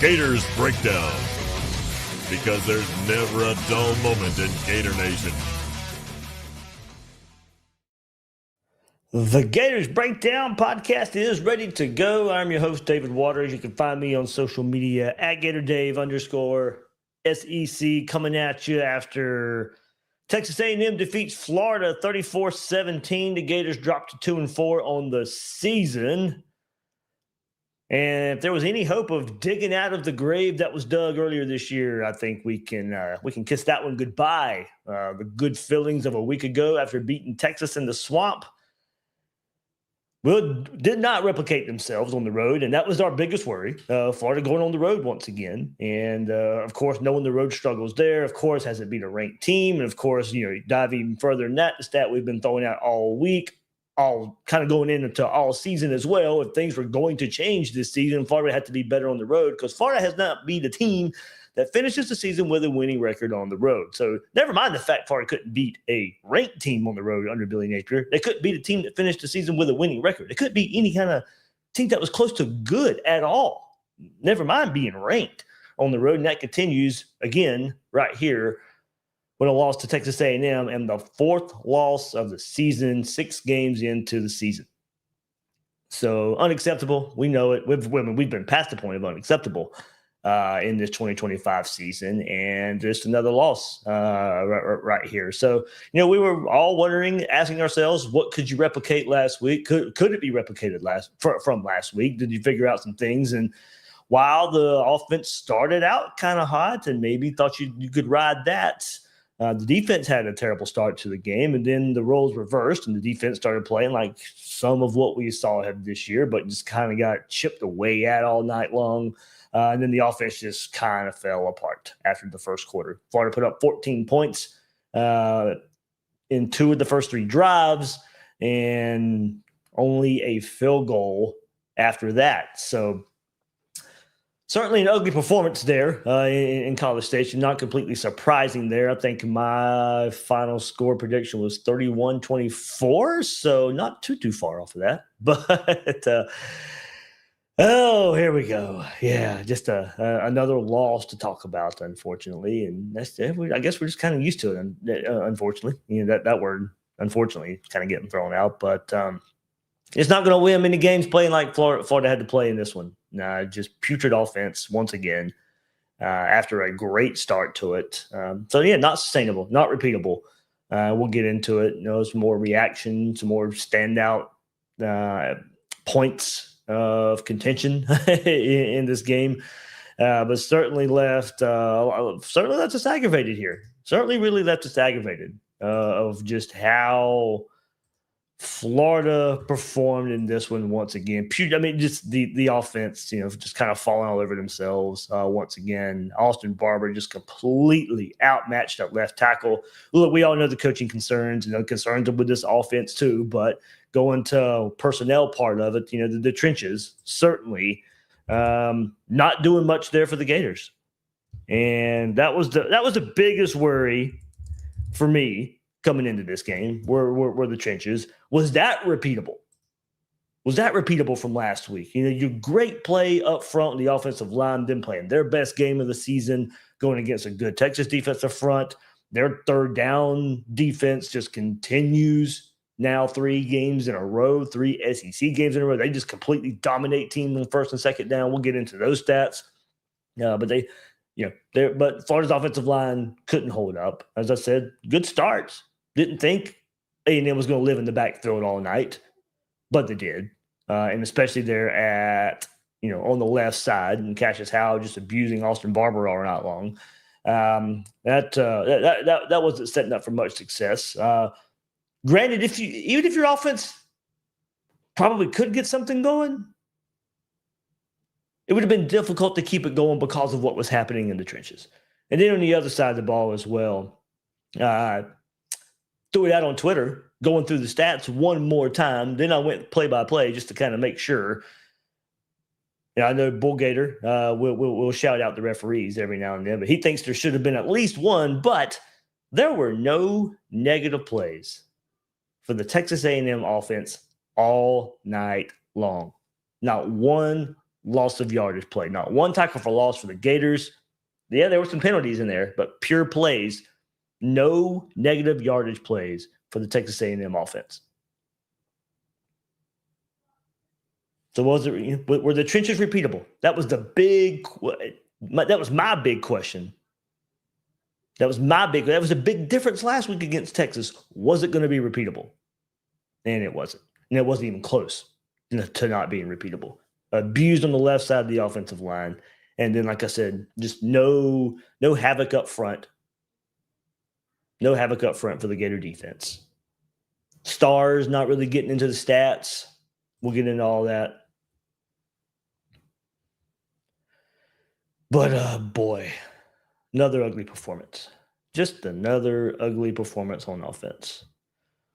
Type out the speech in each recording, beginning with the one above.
Gators Breakdown, because there's never a dull moment in Gator Nation. The Gators Breakdown podcast is ready to go. I'm your host, David Waters. You can find me on social media at GatorDave_SEC, coming at you after Texas A&M defeats Florida 34-17. The Gators dropped to 2-4 on the season. And if there was any hope of digging out of the grave that was dug earlier this year, I think we can kiss that one goodbye. The good feelings of a week ago after beating Texas in the swamp did not replicate themselves on the road, and that was our biggest worry. Florida going on the road once again, and of course, knowing the road struggles there, of course, has it been a ranked team, and of course, dive even further than that, the stat we've been throwing out all week, all kind of going into all season as well. If things were going to change this season, Florida had to be better on the road because Florida has not been a team that finishes the season with a winning record on the road. So never mind the fact Florida couldn't beat a ranked team on the road under Billy Napier. They couldn't beat a team that finished the season with a winning record. They couldn't beat any kind of team that was close to good at all. Never mind being ranked on the road. And that continues again right here with a loss to Texas A&M and the fourth loss of the season, 6 games into the season. So unacceptable. We know it. We've been past the point of unacceptable in this 2025 season, and just another loss right here. So, we were all wondering, asking ourselves, what could you replicate last week? Could it be replicated from last week? Did you figure out some things? And while the offense started out kind of hot and maybe thought you could ride that, the defense had a terrible start to the game, and then the roles reversed, and the defense started playing like some of what we saw this year, but just kind of got chipped away at all night long. And then the offense just kind of fell apart after the first quarter. Florida put up 14 points in 2 of the first 3 drives and only a field goal after that. So certainly an ugly performance there in College Station. Not completely surprising there. I think my final score prediction was 31-24, so not too far off of that. But oh, here we go. Yeah, just another loss to talk about, unfortunately. And I guess we're just kind of used to it, unfortunately. That word, unfortunately, kind of getting thrown out. But it's not going to win many games playing like Florida had to play in this one. Just putrid offense once again after a great start to it. So, not sustainable, not repeatable. We'll get into it. Some more reaction, some more standout points of contention in this game, but certainly left us aggravated here. Certainly really left us aggravated of just how Florida performed in this one once again. Just the offense, just kind of falling all over themselves once again. Austin Barber just completely outmatched at left tackle. Look, we all know the coaching concerns and concerns with this offense too, but going to personnel part of it, the trenches, certainly not doing much there for the Gators. And that was the biggest worry for me coming into this game, were the trenches. Was that repeatable? Was that repeatable from last week? Your great play up front on the offensive line, them playing their best game of the season, going against a good Texas defensive front. Their third down defense just continues now 3 games in a row, 3 SEC games in a row. They just completely dominate teams on first and second down. We'll get into those stats. But Florida's offensive line couldn't hold up. As I said, good starts. Didn't think A&M was going to live in the backfield all night, but they did. And especially there at, on the left side, and Cassius Howe just abusing Austin Barber all night long. That wasn't setting up for much success. Granted, even if your offense probably could get something going, it would have been difficult to keep it going because of what was happening in the trenches. And then on the other side of the ball as well, threw it out on Twitter, going through the stats one more time. Then I went play-by-play just to kind of make sure. I know Bull Gator will shout out the referees every now and then, but he thinks there should have been at least one, but there were no negative plays for the Texas A&M offense all night long. Not one loss of yardage play. Not one tackle for loss for the Gators. Yeah, there were some penalties in there, but pure plays. No negative yardage plays for the Texas A&M offense. So were the trenches repeatable? That was that was my big question. That was a big difference last week against Texas. Was it going to be repeatable? And it wasn't. And it wasn't even close to not being repeatable. Abused on the left side of the offensive line. And then, like I said, just no havoc up front. No havoc up front for the Gator defense. Stars not really getting into the stats. We'll get into all that. But, boy, another ugly performance. Just another ugly performance on offense.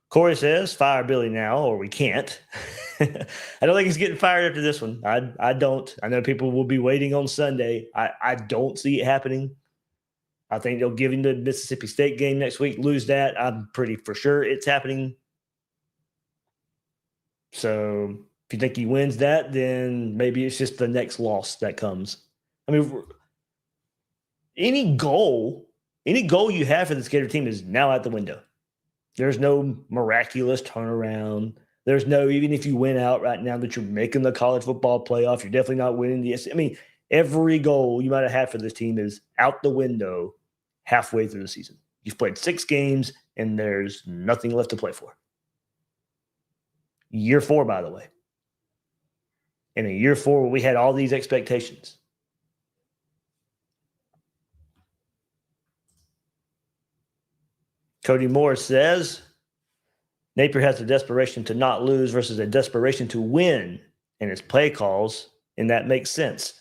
Corey says, fire Billy now, or we can't. I don't think he's getting fired after this one. I don't. I know people will be waiting on Sunday. I don't see it happening. I think they'll give him the Mississippi State game next week, lose that. I'm pretty for sure it's happening. So if you think he wins that, then maybe it's just the next loss that comes. I mean, any goal you have for this Gator team is now out the window. There's no miraculous turnaround. There's no, even if you win out right now that you're making the college football playoff, you're definitely not winning the SEC. I mean, every goal you might have had for this team is out the window halfway through the season. You've played 6 games, and there's nothing left to play for. Year 4, by the way. In a year 4, we had all these expectations. Cody Moore says, Napier has a desperation to not lose versus a desperation to win in his play calls, and that makes sense.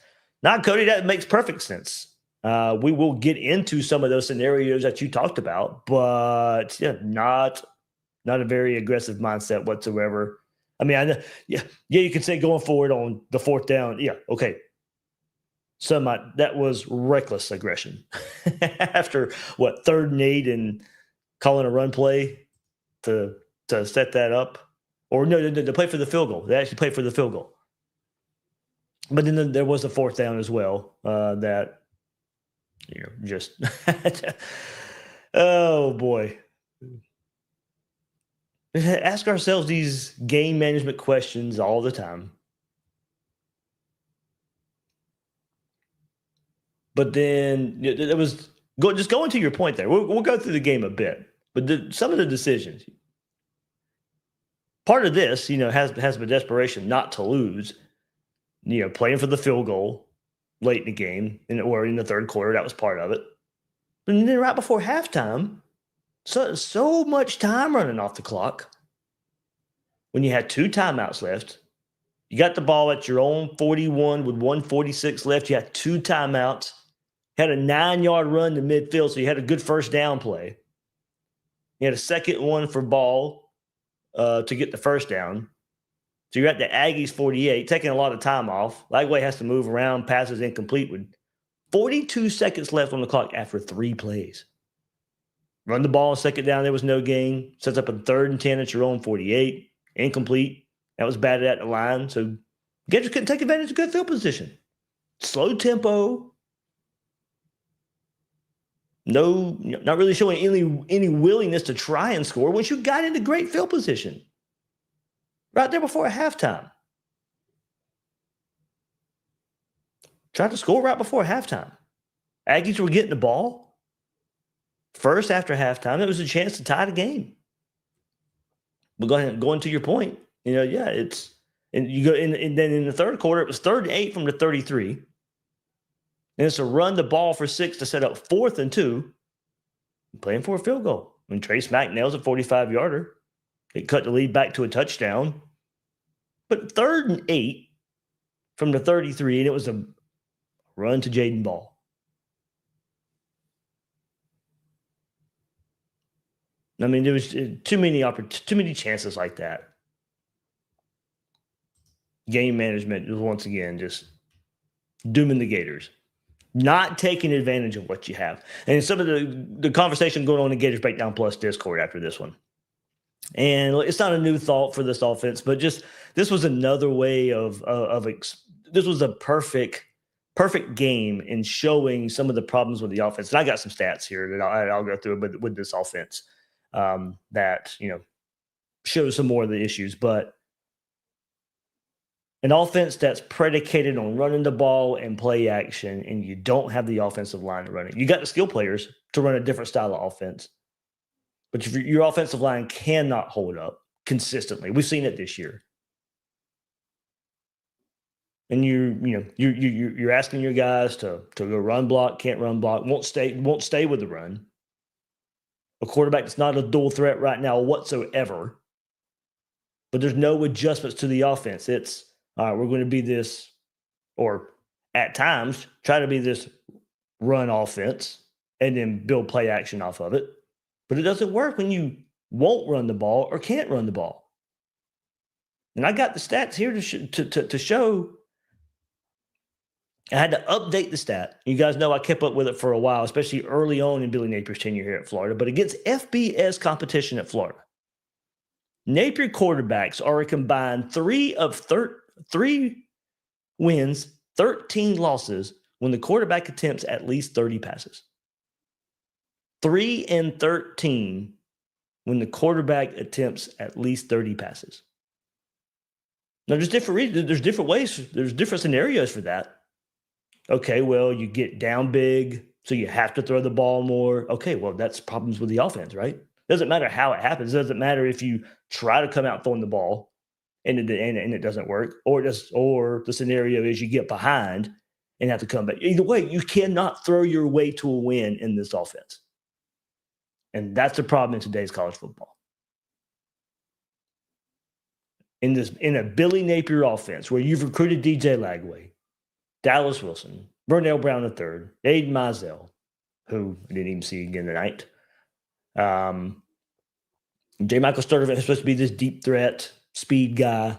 Not Cody, that makes perfect sense. We will get into some of those scenarios that you talked about, but yeah, not a very aggressive mindset whatsoever. I mean, I know, you can say going forward on the 4th down, yeah, okay. That was reckless aggression after 3rd and 8 and calling a run play to set that up, or no, to play for the field goal. They actually played for the field goal. But then there was a 4th down as well that, just oh boy. Ask ourselves these game management questions all the time. But then it was just going to your point there. We'll go through the game a bit, but some of the decisions. Part of this, has been desperation not to lose. Playing for the field goal late in the game, or in the 3rd quarter, that was part of it. And then right before halftime, so much time running off the clock. When you had 2 timeouts left, you got the ball at your own 41 with 1:46 left. You had 2 timeouts. Had a 9-yard run to midfield, so you had a good first down play. You had a second one for ball to get the first down. So you're at the Aggies 48, taking a lot of time off. Lagway has to move around, passes incomplete with 42 seconds left on the clock after 3 plays. Run the ball on second down, there was no gain. Sets up a 3rd and 10 at your own 48. Incomplete. That was batted at the line. So Gators couldn't take advantage of good field position. Slow tempo. No, not really showing any willingness to try and score once you got into great field position. Right there before halftime. Tried to score right before halftime. Aggies were getting the ball. First after halftime, it was a chance to tie the game. But going to your point, and you go in, and then in the 3rd quarter, it was 3rd and 8 from the 33. And it's a run the ball for 6 to set up 4th and 2. Playing for a field goal. When Trace Mack nails a 45-yarder, it cut the lead back to a touchdown. But 3rd and 8 from the 33, and it was a run to Jaden Ball. I mean, there was too many chances like that. Game management is once again just dooming the Gators. Not taking advantage of what you have. And some of the conversation going on in Gators Breakdown Plus Discord after this one. And it's not a new thought for this offense, but just this was another way of this was a perfect game in showing some of the problems with the offense. And I got some stats here that I'll go through with this offense that, shows some more of the issues. But an offense that's predicated on running the ball and play action, and you don't have the offensive line to run it. You got the skill players to run a different style of offense. But if your offensive line cannot hold up consistently, we've seen it this year. And you're asking your guys to go run block, can't run block, won't stay with the run. A quarterback that's not a dual threat right now whatsoever. But there's no adjustments to the offense. It's all right, we're going to be this, or at times try to be this run offense and then build play action off of it. But it doesn't work when you won't run the ball or can't run the ball. And I got the stats here to show. I had to update the stat. You guys know I kept up with it for a while, especially early on in Billy Napier's tenure here at Florida. But against FBS competition at Florida, Napier quarterbacks are a combined 3 wins, 13 losses when the quarterback attempts at least 30 passes. 3 and 13 when the quarterback attempts at least 30 passes. Now, there's different reasons. There's different ways. There's different scenarios for that. Okay, well, you get down big, so you have to throw the ball more. Okay, well, that's problems with the offense, right? Doesn't matter how it happens. It doesn't matter if you try to come out throwing the ball and it doesn't work, or the scenario is you get behind and have to come back. Either way, you cannot throw your way to a win in this offense. And that's the problem in today's college football. In a Billy Napier offense where you've recruited DJ Lagway, Dallas Wilson, Vernell Brown III, Aiden Mizell, who I didn't even see again tonight. J. Michael Sturtevant is supposed to be this deep threat, speed guy.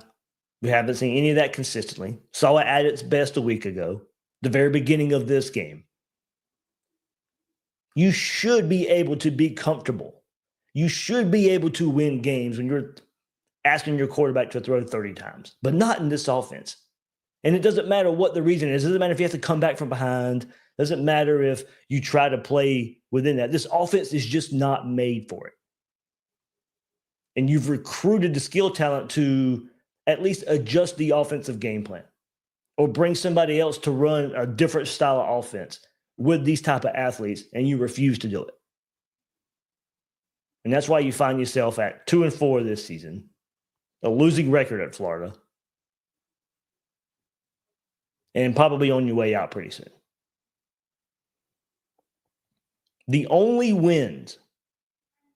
We haven't seen any of that consistently. Saw it at its best a week ago, the very beginning of this game. You should be able to be comfortable. You should be able to win games when you're asking your quarterback to throw 30 times, but not in this offense. And it doesn't matter what the reason is. It doesn't matter if you have to come back from behind. It doesn't matter if you try to play within that. This offense is just not made for it. And you've recruited the skill talent to at least adjust the offensive game plan or bring somebody else to run a different style of offense with these type of athletes, and you refuse to do it. And that's why you find yourself at 2-4 this season, a losing record at Florida, and probably on your way out pretty soon. The only wins,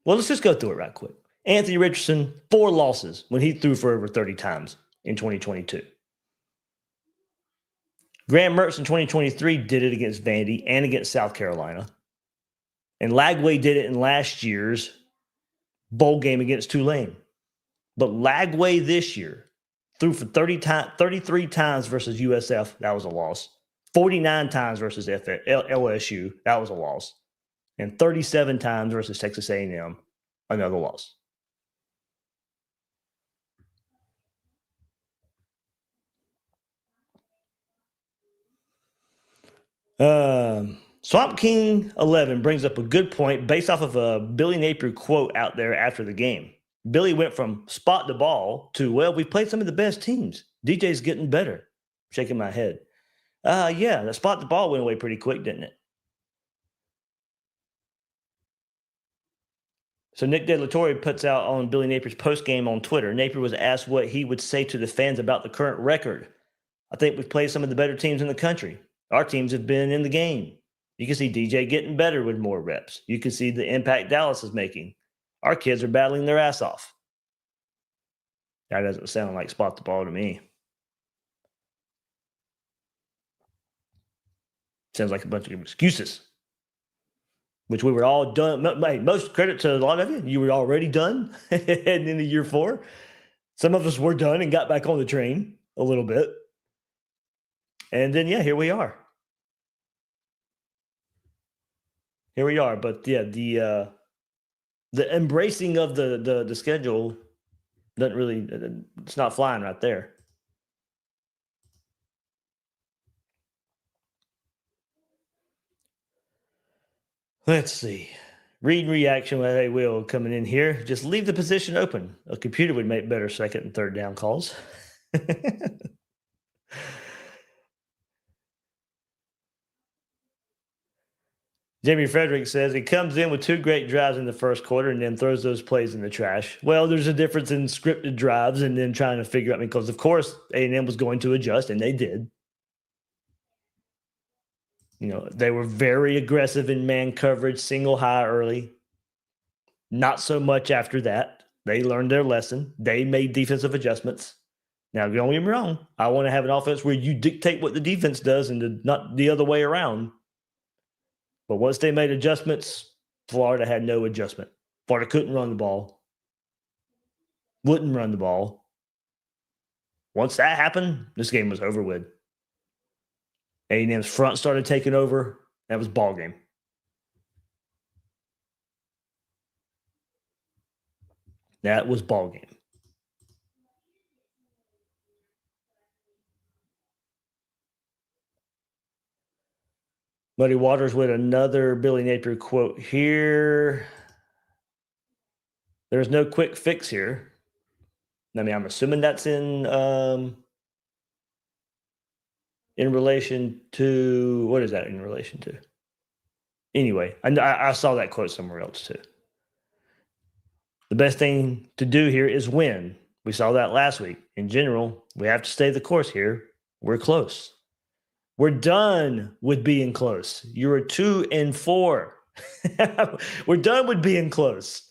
well, let's just go through it right quick. Anthony Richardson, 4 losses when he threw for over 30 times in 2022. Graham Mertz in 2023 did it against Vandy and against South Carolina. And Lagway did it in last year's bowl game against Tulane. But Lagway this year threw for 33 times versus USF. That was a loss. 49 times versus LSU. That was a loss. And 37 times versus Texas A&M. Another loss. Swamp King 11 brings up a good point based off of a Billy Napier quote out there after the game. Billy went from spot the ball to, well, we played some of the best teams. DJ's getting better. Shaking my head. Yeah, the spot the ball went away pretty quick, didn't it? So Nick De La Torre puts out on Billy Napier's postgame on Twitter. Napier was asked what he would say to the fans about the current record. I think we've played some of the better teams in the country. Our teams have been in the game. You can see DJ getting better with more reps. You can see the impact Dallas is making. Our kids are battling their ass off. That doesn't sound like spot the ball to me. Sounds like a bunch of excuses, which we were all done. Hey, most credit to a lot of you. You were already done heading into year 4. Some of us were done and got back on the train a little bit. And then, yeah, here we are. Here we are. But, yeah, the embracing of the schedule doesn't really – it's not flying right there. Let's see. Read and reaction when they will coming in here. Just leave the position open. A computer would make better second and third down calls. Jamie Frederick says he comes in with 2 great drives in the first quarter and then throws those plays in the trash. Well, there's a difference in scripted drives and then trying to figure out, because of course A&M was going to adjust, and they did. They were very aggressive in man coverage, single high early. Not so much after that. They learned their lesson. They made defensive adjustments. Now, don't get me wrong. I want to have an offense where you dictate what the defense does and not the other way around. But once they made adjustments, Florida had no adjustment. Florida couldn't run the ball. Wouldn't run the ball. Once that happened, this game was over with. A&M's front started taking over. That was ball game. That was ball game. Muddy Waters with another Billy Napier quote here. There's no quick fix here. I mean, I'm assuming that's in relation to, what is that in relation to? Anyway, I saw that quote somewhere else too. The best thing to do here is win. We saw that last week. In general, we have to stay the course here. We're close. We're done with being close. You're 2-4. We're done with being close.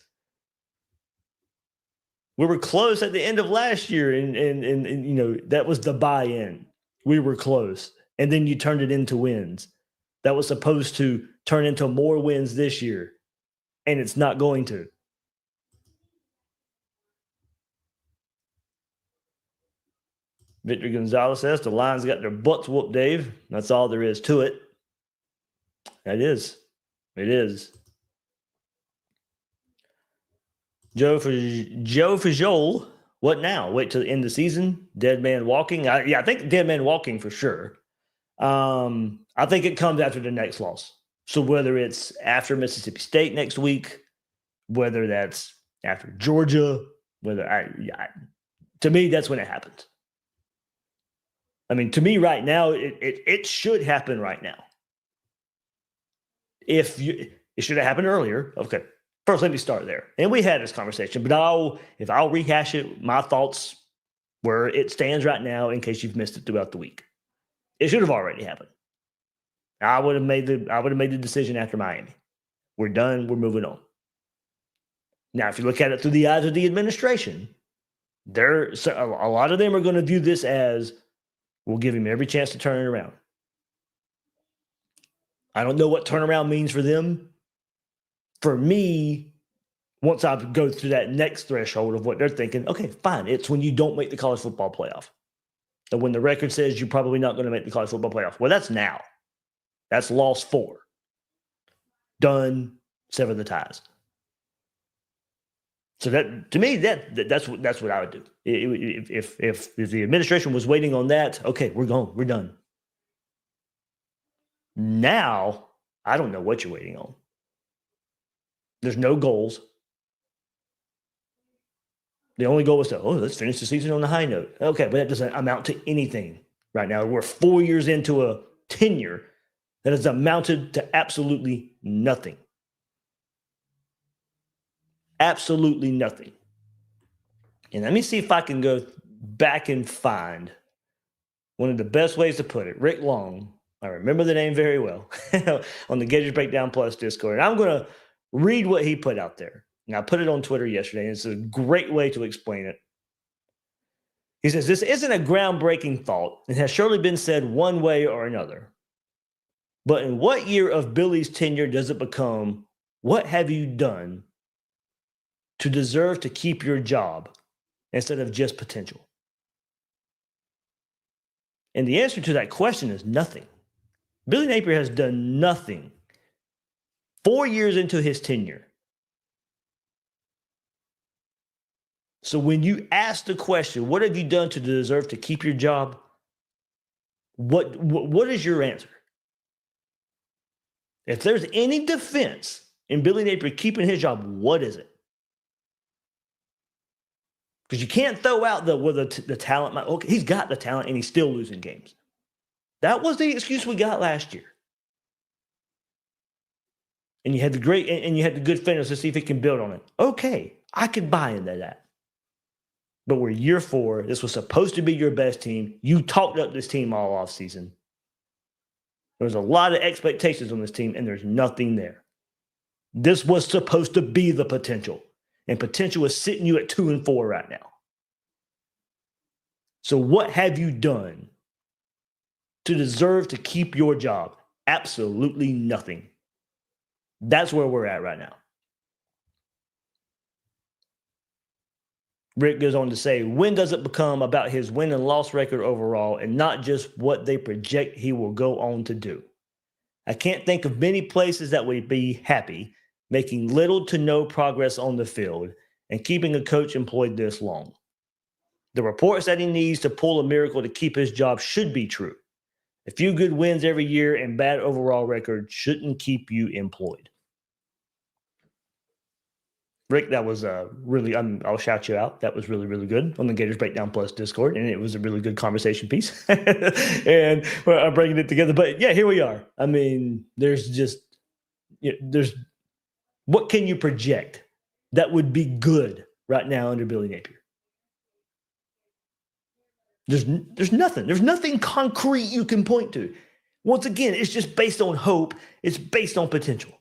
We were close at the end of last year, and that was the buy-in. We were close, and then you turned it into wins. That was supposed to turn into more wins this year, and it's not going to. Victor Gonzalez says the Lions got their butts whooped, Dave. That's all there is to it. That is. It is. Joe Fajol, what now? Wait till the end of the season? Dead man walking? I think dead man walking for sure. I think it comes after the next loss. So whether it's after Mississippi State next week, whether that's after Georgia, to me, that's when it happens. I mean, to me right now, it should happen right now. It should have happened earlier. Okay. First, let me start there. And we had this conversation, but if I'll rehash it, my thoughts where it stands right now in case you've missed it throughout the week. It should have already happened. I would have made the decision after Miami. We're done. We're moving on. Now, if you look at it through the eyes of the administration, a lot of them are going to view this as, we'll give him every chance to turn it around. I don't know what turnaround means for them. For me, once I go through that next threshold of what they're thinking, okay, fine. It's when you don't make the college football playoff. And when the record says you're probably not going to make the college football playoff. Well, that's now. That's loss 4. Done. Sever the ties. So that, to me, that's what I would do. If the administration was waiting on that, okay, we're gone. We're done. Now, I don't know what you're waiting on. There's no goals. The only goal was let's finish the season on a high note. Okay, but that doesn't amount to anything right now. We're 4 years into a tenure that has amounted to absolutely nothing. Absolutely nothing. And let me see if I can go back and find one of the best ways to put it. Rick Long, I remember the name very well, on the Gators Breakdown Plus Discord. And I'm going to read what he put out there. And I put it on Twitter yesterday, and it's a great way to explain it. He says, this isn't a groundbreaking thought. It has surely been said one way or another. But in what year of Billy's tenure does it become, what have you done to deserve to keep your job instead of just potential? And the answer to that question is nothing. Billy Napier has done nothing 4 years into his tenure. So when you ask the question, what have you done to deserve to keep your job? What is your answer? If there's any defense in Billy Napier keeping his job, what is it? Because you can't throw out the talent. Okay, he's got the talent and he's still losing games. That was the excuse we got last year. And you had the good finish to see if he can build on it. Okay, I could buy into that. But we're year 4. This was supposed to be your best team. You talked up this team all offseason. There's a lot of expectations on this team, and there's nothing there. This was supposed to be the potential. And potential is sitting you at 2-4 right now. So what have you done to deserve to keep your job? Absolutely nothing. That's where we're at right now. Rick goes on to say, when does it become about his win and loss record overall and not just what they project he will go on to do? I can't think of many places that would be happy making little to no progress on the field and keeping a coach employed this long. The reports that he needs to pull a miracle to keep his job should be true. A few good wins every year and bad overall record shouldn't keep you employed. Rick, that was really, I'll shout you out. That was really, really good on the Gators Breakdown Plus Discord, and it was a really good conversation piece. And I'm bringing it together. But yeah, here we are. I mean, there's what can you project that would be good right now under Billy Napier? There's nothing. There's nothing concrete you can point to. Once again, it's just based on hope. It's based on potential.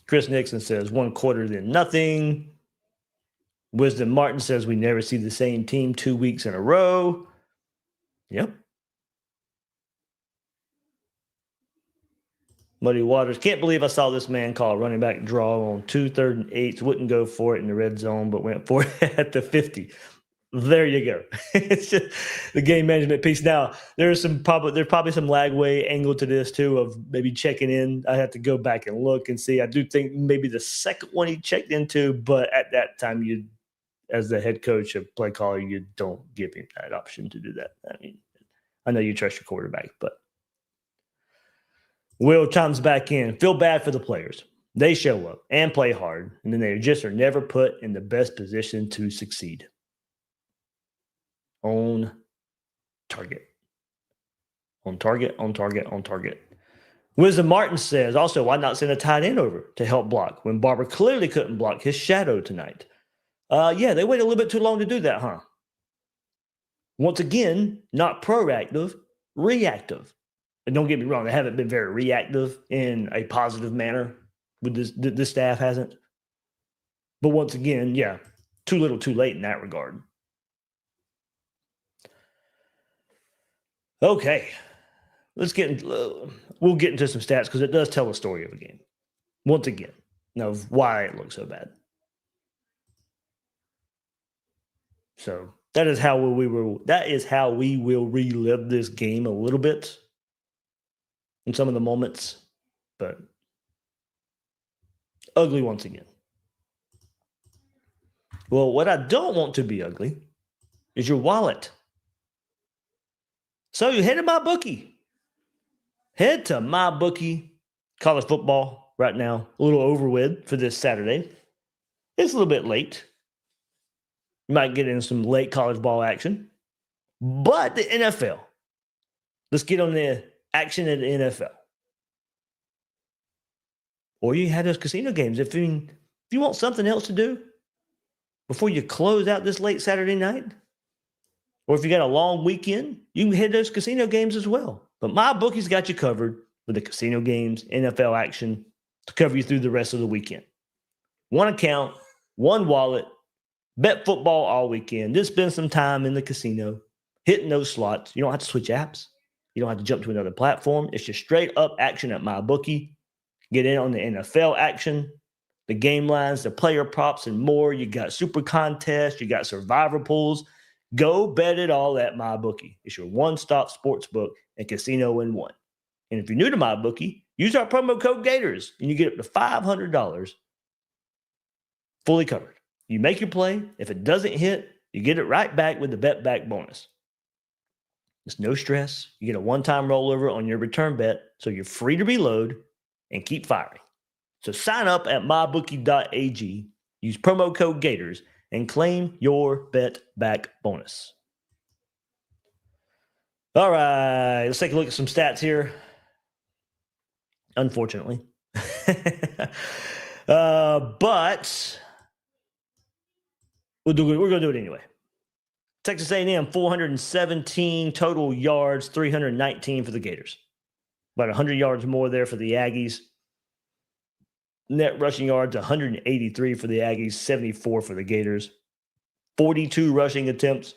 Chris Nixon says 1 quarter then nothing. Wisdom Martin says we never see the same team 2 weeks in a row. Yep. Muddy Waters, can't believe I saw this man call a running back draw on 2 3rd and 8s. Wouldn't go for it in the red zone, but went for it at the 50. There you go. It's just the game management piece. Now, there's probably some lagway angle to this too of maybe checking in. I have to go back and look and see. I do think maybe the second one he checked into, but at that time, you, as the head coach of play caller, you don't give him that option to do that. I mean, I know you trust your quarterback, but Will chimes back in. Feel bad for the players. They show up and play hard, and then they just are never put in the best position to succeed. On target. On target, on target, on target. Wisdom Martin says, also, why not send a tight end over to help block when Barber clearly couldn't block his shadow tonight? Yeah, they waited a little bit too long to do that, huh? Once again, not proactive, reactive. And don't get me wrong, they haven't been very reactive in a positive manner. With this staff hasn't. But once again, yeah, too little, too late in that regard. Okay, we'll get into some stats because it does tell a story of a game. Once again, of why it looks so bad. So that is how we will relive this game a little bit in some of the moments, but ugly once again. Well, what I don't want to be ugly is your wallet. So you head to my bookie. Head to my bookie. College football right now, a little over with for this Saturday. It's a little bit late. You might get in some late college ball action. But the NFL. Let's get on the action at the NFL. Or you had those casino games. If you want something else to do before you close out this late Saturday night, or if you got a long weekend, you can hit those casino games as well. But my bookie's got you covered with the casino games, NFL action to cover you through the rest of the weekend. One account, one wallet, bet football all weekend. Just spend some time in the casino, hitting those slots. You don't have to switch apps. You don't have to jump to another platform. It's just straight up action at my bookie. Get in on the NFL action, the game lines, the player props, and more. You got super contests. You got survivor pools. Go bet it all at MyBookie. It's your one-stop sports book and casino in one. And if you're new to MyBookie, use our promo code Gators, and you get up to $500 fully covered. You make your play. If it doesn't hit, you get it right back with the bet back bonus. It's no stress. You get a one-time rollover on your return bet, so you're free to reload and keep firing. So sign up at mybookie.ag, use promo code Gators, and claim your bet back bonus. All right, let's take a look at some stats here. Unfortunately. But we're going to do it anyway. Texas A&M, 417 total yards, 319 for the Gators. About 100 yards more there for the Aggies. Net rushing yards, 183 for the Aggies, 74 for the Gators. 42 rushing attempts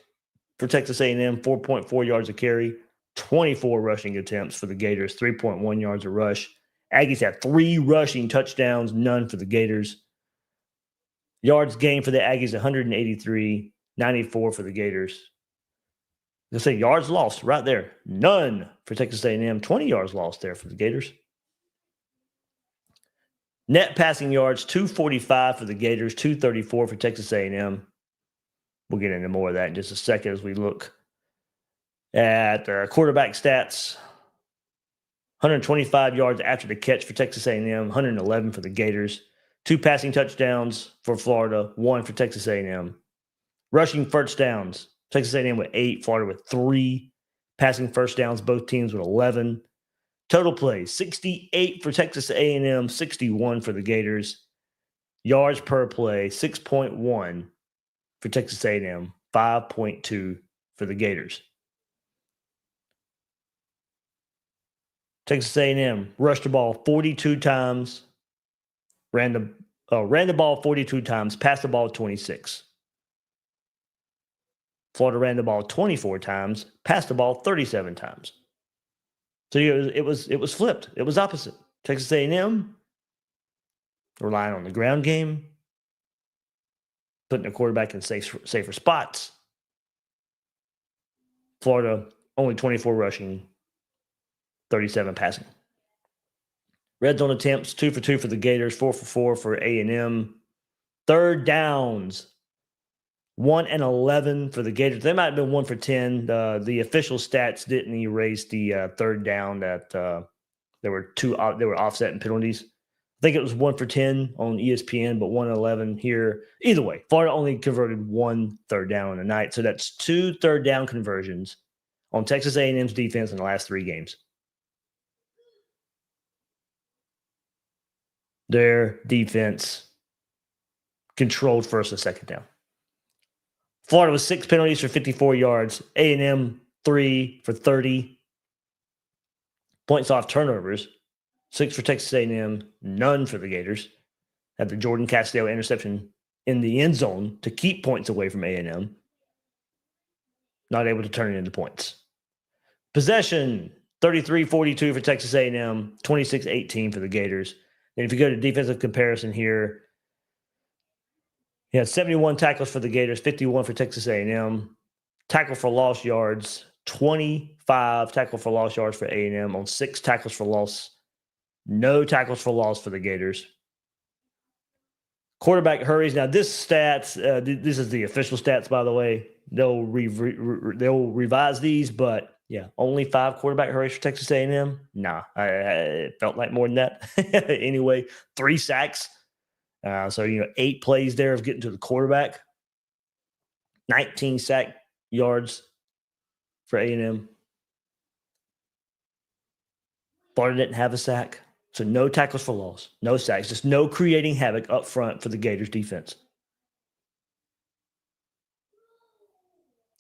for Texas A&M, 4.4 yards a carry. 24 rushing attempts for the Gators, 3.1 yards a rush. Aggies had 3 rushing touchdowns, none for the Gators. Yards gained for the Aggies, 183, 94 for the Gators. Let's say yards lost right there. None for Texas A&M. 20 yards lost there for the Gators. Net passing yards, 245 for the Gators, 234 for Texas A&M. We'll get into more of that in just a second as we look at quarterback stats. 125 yards after the catch for Texas A&M, 111 for the Gators. 2 passing touchdowns for Florida, 1 for Texas A&M. Rushing first downs, Texas A&M with 8, Florida with 3. Passing first downs, both teams with 11. Total plays, 68 for Texas A&M, 61 for the Gators. Yards per play, 6.1 for Texas A&M, 5.2 for the Gators. Texas A&M rushed the ball 42 times, ran the ball 42 times, passed the ball 26. Florida ran the ball 24 times, passed the ball 37 times. So it was flipped. It was opposite. Texas A&M relying on the ground game, putting the quarterback in safer spots. Florida only 24 rushing, 37 passing. Red zone attempts, 2 for 2 for the Gators, 4 for 4 for A&M. Third downs, 1 and 11 for the Gators. They might have been 1 for 10. The official stats didn't erase the third down that there were offsetting penalties. I think it was 1 for 10 on ESPN, but 1 and 11 here. Either way, Florida only converted 1 third down in the night. So that's 2 third down conversions on Texas A&M's defense in the last 3 games. Their defense controlled first and second down. Florida was 6 penalties for 54 yards. A&M 3 for 30. Points off turnovers, 6 for Texas A&M, none for the Gators. Had the Jordan Castile interception in the end zone to keep points away from A&M. Not able to turn it into points. Possession, 33-42 for Texas A&M, 26-18 for the Gators. And if you go to defensive comparison here, you had 71 tackles for the Gators, 51 for Texas A&M. Tackle for lost yards, 25 tackle for lost yards for A&M on 6 tackles for loss. No tackles for loss for the Gators. Quarterback hurries. Now, this stats, this is the official stats, by the way. They'll revise these, but yeah, only 5 quarterback hurries for Texas A&M. Nah, it felt like more than that. Anyway, 3 sacks. So, 8 plays there of getting to the quarterback. 19 sack yards for A&M. Florida didn't have a sack. So no tackles for loss, no sacks, just no creating havoc up front for the Gators defense.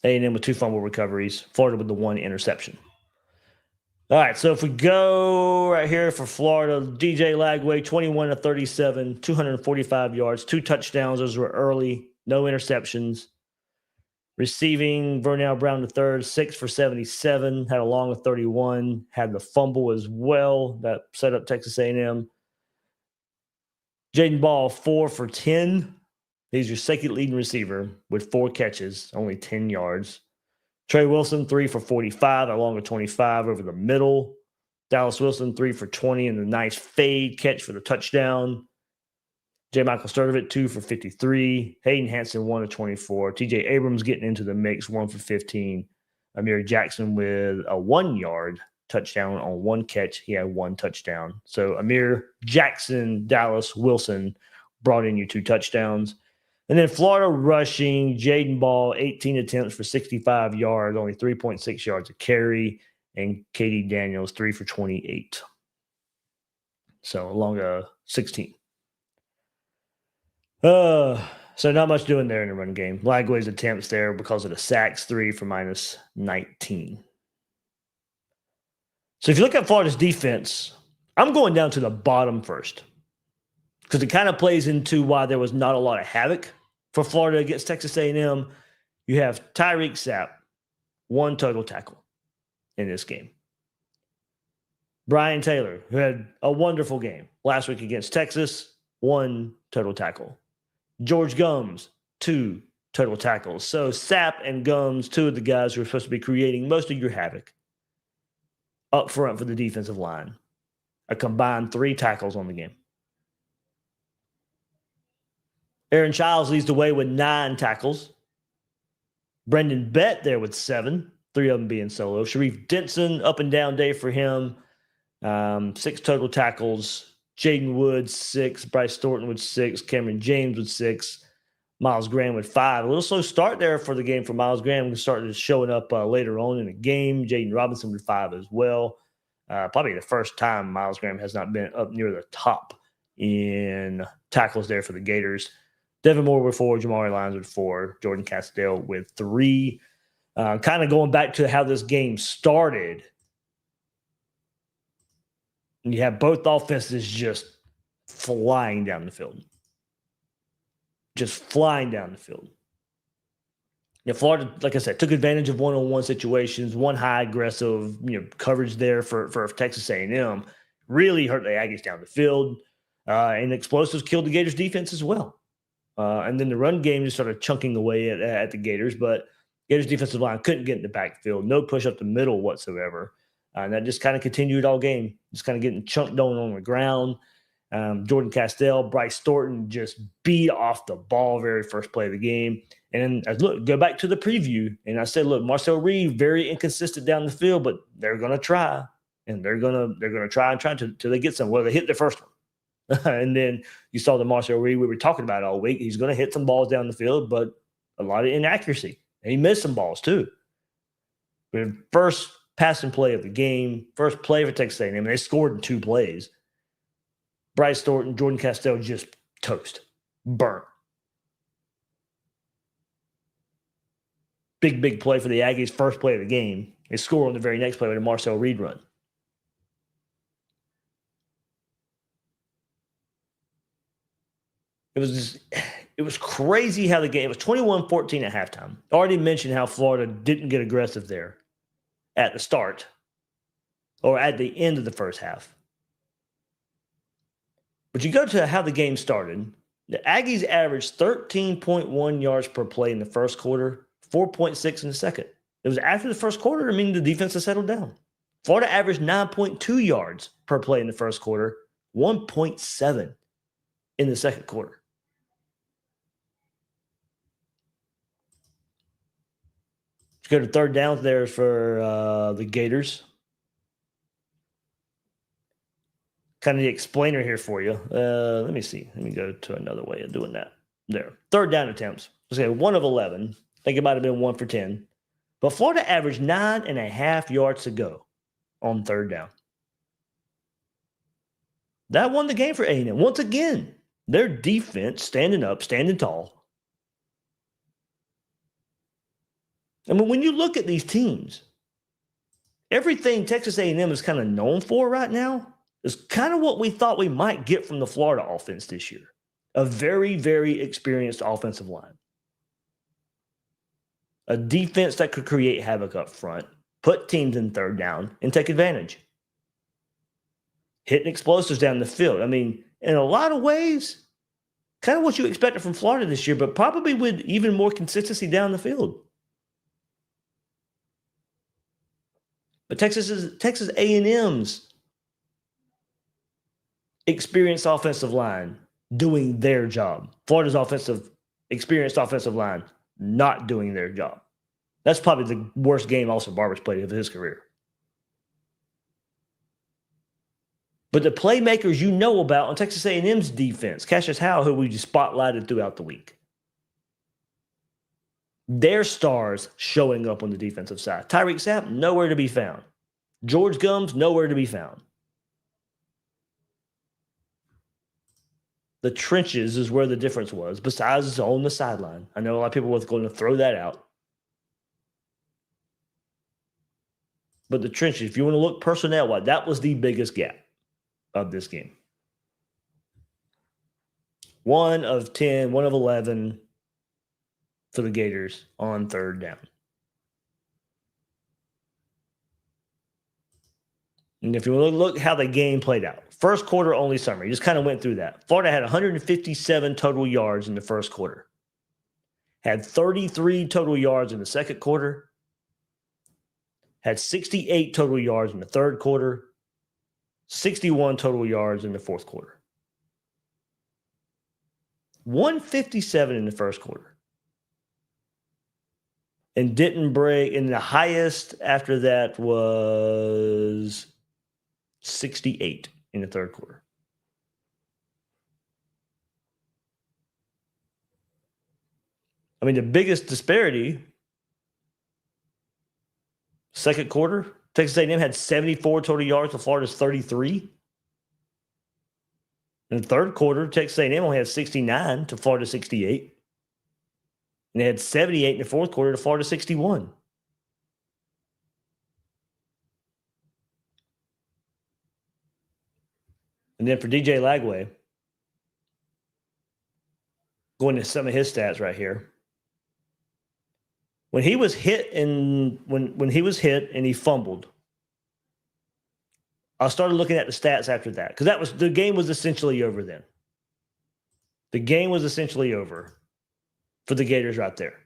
A&M with 2 fumble recoveries, Florida with the 1 interception. All right, so if we go right here for Florida, DJ Lagway, 21 of 37, 245 yards, 2 touchdowns. Those were early, no interceptions. Receiving, Vernell Brown III, 6 for 77, had a long of 31, had the fumble as well that set up Texas A&M. Jaden Ball, 4 for 10. He's your second leading receiver with 4 catches, only 10 yards. Trey Wilson, 3 for 45, along with 25 over the middle. Dallas Wilson, 3 for 20, and a nice fade catch for the touchdown. J. Michael Sturdivant, 2 for 53. Hayden Hansen, 1 of 24. TJ Abrams getting into the mix, 1 for 15. Amir Jackson with a 1-yard touchdown on 1 catch. He had 1 touchdown. So Amir Jackson, Dallas Wilson brought in you 2 touchdowns. And then Florida rushing, Jaden Ball, 18 attempts for 65 yards, only 3.6 yards a carry. And Katie Daniels, 3 for 28. So along a 16. So not much doing there in the run game. Lagway's attempts there because of the sacks, 3 for minus 19. So if you look at Florida's defense, I'm going down to the bottom first because it kind of plays into why there was not a lot of havoc for Florida against Texas A&M. You have Tyreek Sapp, 1 total tackle in this game. Brian Taylor, who had a wonderful game last week against Texas, 1 total tackle. George Gums, 2 total tackles. So Sapp and Gums, 2 of the guys who are supposed to be creating most of your havoc up front for the defensive line. A combined 3 tackles on the game. Aaron Childs leads the way with 9 tackles. Brendan Bett there with 7, 3 of them being solo. Sharif Denson, up and down day for him. 6 total tackles. Jaden Woods, 6. Bryce Thornton with 6. Cameron James with 6. Miles Graham with 5. A little slow start there for the game for Miles Graham. Started showing up later on in the game. Jaden Robinson with 5 as well. Probably the first time Miles Graham has not been up near the top in tackles there for the Gators. Devin Moore with 4. Jamari Lyons with 4. Jordan Castell with 3. Kind of going back to how this game started. You have both offenses just flying down the field. Just flying down the field. Yeah, Florida, like I said, took advantage of one-on-one situations, one high aggressive coverage there for Texas A&M. Really hurt the Aggies down the field. And explosives killed the Gators defense as well. And then the run game just started chunking away at the Gators, but Gators defensive line couldn't get in the backfield. No push up the middle whatsoever. And that just kind of continued all game. Just kind of getting chunked on the ground. Jordan Castell, Bryce Thornton just beat off the ball very first play of the game. And then go back to the preview. And I said, look, Marcel Reed, very inconsistent down the field, but they're going to try. And they're gonna try until they get some. Well, they hit the first one. And then you saw the Marcel Reed we were talking about all week. He's going to hit some balls down the field, but a lot of inaccuracy. And he missed some balls too. But first passing play of the game, first play for Texas A&M, and they scored in 2 plays. Bryce Thornton, Jordan Castell just toast, burnt. Big play for the Aggies, first play of the game. They score on the very next play with a Marcel Reed run. It was crazy how the game, it was 21-14 at halftime. I already mentioned how Florida didn't get aggressive there at the start or at the end of the first half. But you go to how the game started. The Aggies averaged 13.1 yards per play in the first quarter, 4.6 in the second. It was after the first quarter, the defense has settled down. Florida averaged 9.2 yards per play in the first quarter, 1.7 in the second quarter. Let's go to third down there for the Gators. Kind of the explainer here for you. Let me see. Let me go to another way of doing that. There. Third down attempts. Let's say 1 of 11. I think it might have been 1 for 10. But Florida averaged 9.5 yards to go on third down. That won the game for A&M. Once again, their defense standing up, standing tall. When you look at these teams, everything Texas A&M is kind of known for right now is kind of what we thought we might get from the Florida offense this year. A very, very experienced offensive line. A defense that could create havoc up front, put teams in third down, and take advantage. Hitting explosives down the field. In a lot of ways, kind of what you expected from Florida this year, but probably with even more consistency down the field. But Texas A&M's experienced offensive line doing their job. Florida's experienced offensive line not doing their job. That's probably the worst game Austin Barber's played of his career. But the playmakers you know about on Texas A&M's defense, Cassius Howe, who we just spotlighted throughout the week, their stars showing up on the defensive side. Tyreek Sapp, nowhere to be found. George Gums, nowhere to be found. The trenches is where the difference was, besides on the sideline. I know a lot of people were going to throw that out. But the trenches, if you want to look personnel-wise, that was the biggest gap of this game. 1 of 10, 1 of 11 for the Gators on third down. And if you want to look how the game played out, first quarter only summary, just kind of went through that. Florida had 157 total yards in the first quarter, had 33 total yards in the second quarter, had 68 total yards in the third quarter, 61 total yards in the fourth quarter. 157 in the first quarter. And didn't break, and the highest after that was 68 in the third quarter. I mean, the biggest disparity, second quarter, Texas A&M had 74 total yards to Florida's 33. In the third quarter, Texas A&M only had 69 to Florida 68. And they had 78 in the fourth quarter to Florida 61. And then for DJ Lagway, going to some of his stats right here. When he was hit and when he was hit and he fumbled, I started looking at the stats after that because the game was essentially over then. The game was essentially over for the Gators right there.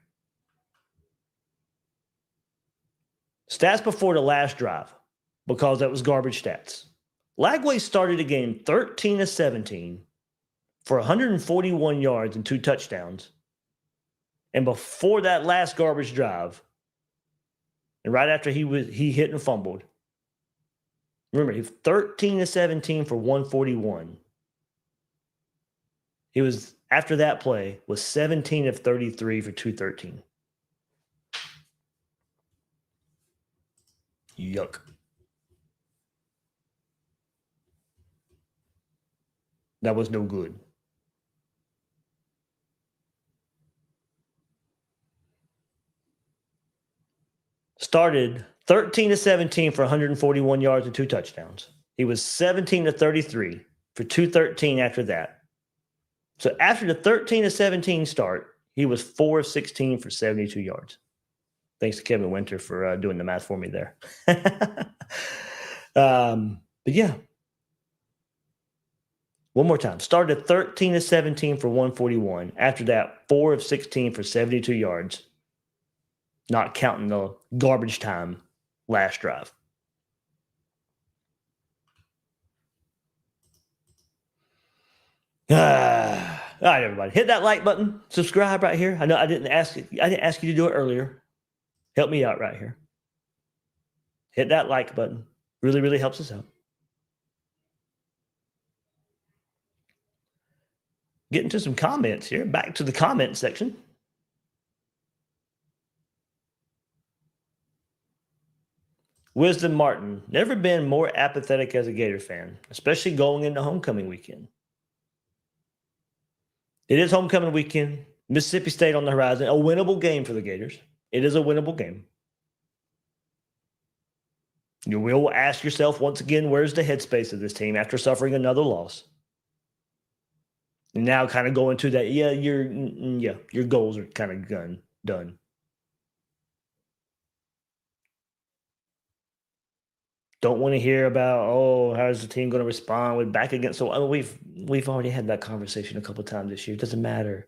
Stats before the last drive, because that was garbage stats. Lagway started the game 13 of 17 for 141 yards and 2 touchdowns. And before that last garbage drive, and right after he hit and fumbled, remember, he was 13 of 17 for 141. He was, after that play, was 17 of 33 for 213. Yuck. That was no good. Started 13 to 17 for 141 yards and 2 touchdowns. He was 17 to 33 for 213 after that. So after the 13 to 17 start, he was 4 of 16 for 72 yards. Thanks to Kevin Winter for doing the math for me there. But yeah. One more time. Started 13 to 17 for 141. After that, 4 of 16 for 72 yards. Not counting the garbage time last drive. All right, everybody. Hit that like button. Subscribe right here. I know I didn't ask you to do it earlier. Help me out right here. Hit that like button. Really, really helps us out. Getting to some comments here. Back to the comment section. Wisdom Martin, never been more apathetic as a Gator fan, especially going into homecoming weekend. It is homecoming weekend. Mississippi State on the horizon. A winnable game for the Gators. It is a winnable game. You will ask yourself once again, where's the headspace of this team after suffering another loss? And now kind of going to that, your goals are kind of done. Don't want to hear about, how's the team going to respond with back against. So we've already had that conversation a couple of times this year. It doesn't matter.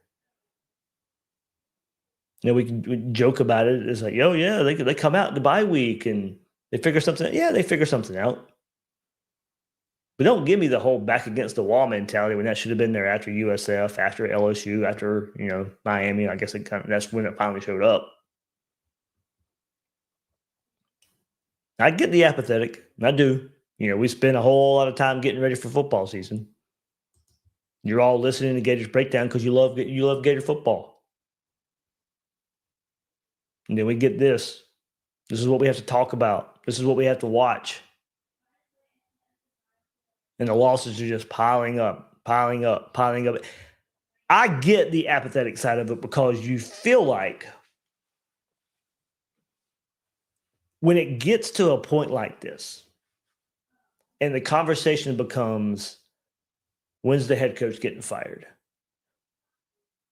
We joke about it. It's like, they come out the bye week and they figure something out. Yeah, they figure something out. But don't give me the whole back against the wall mentality when that should have been there after USF, after LSU, after Miami. I guess that's when it finally showed up. I get the apathetic. I do. We spend a whole lot of time getting ready for football season. You're all listening to Gators Breakdown because you love Gator football. And then we get this. This is what we have to talk about. This is what we have to watch. And the losses are just piling up, piling up, piling up. I get the apathetic side of it because you feel like when it gets to a point like this and the conversation becomes, when's the head coach getting fired?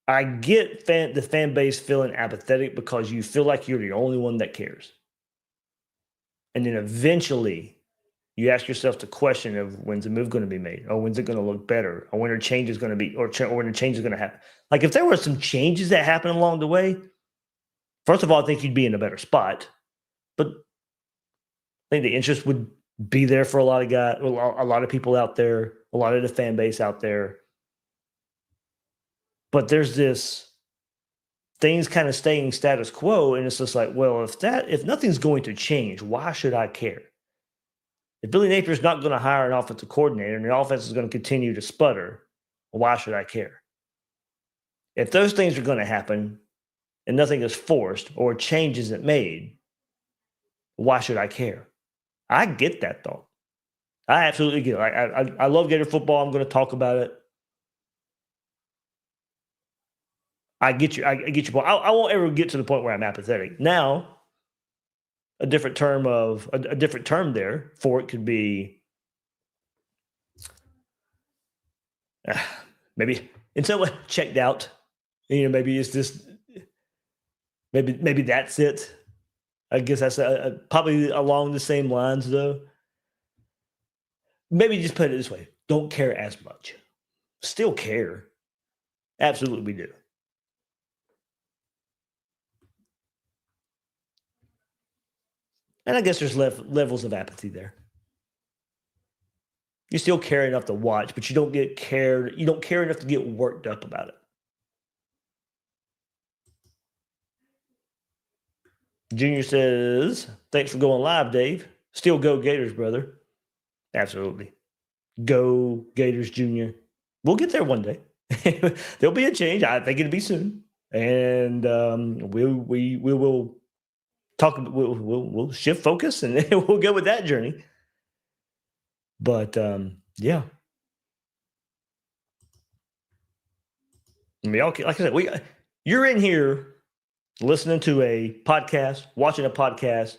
I get the fan base feeling apathetic because you feel like you're the only one that cares. And then eventually you ask yourself the question of when's the move going to be made, or when's it going to look better, or when are changes going to be, or when the change is going to happen. Like if there were some changes that happened along the way, first of all, I think you'd be in a better spot. But I think the interest would be there for a lot of guys, a lot of people out there, a lot of the fan base out there. But there's this things kind of staying status quo, and it's just like, well, if nothing's going to change, why should I care? If Billy Napier's not going to hire an offensive coordinator and the offense is going to continue to sputter, well, why should I care? If those things are going to happen and nothing is forced or change isn't made, why should I care? I get that thought. I absolutely get it. I love Gator football. I'm going to talk about it. I get you. I get your point. I won't ever get to the point where I'm apathetic. Now, a different term there for it could be maybe in some way checked out. Maybe it's just maybe that's it. I guess that's probably along the same lines though. Maybe just put it this way: don't care as much. Still care. Absolutely, we do. And I guess there's levels of apathy there. You still care enough to watch, but you don't care enough to get worked up about it. Junior says, thanks for going live, Dave. Still go Gators, brother. Absolutely. Go Gators, Junior. We'll get there one day. There'll be a change. I think it'll be soon. And we will talk. We'll shift focus and we'll go with that journey. But yeah, I mean, okay, like I said, you're in here listening to a podcast, watching a podcast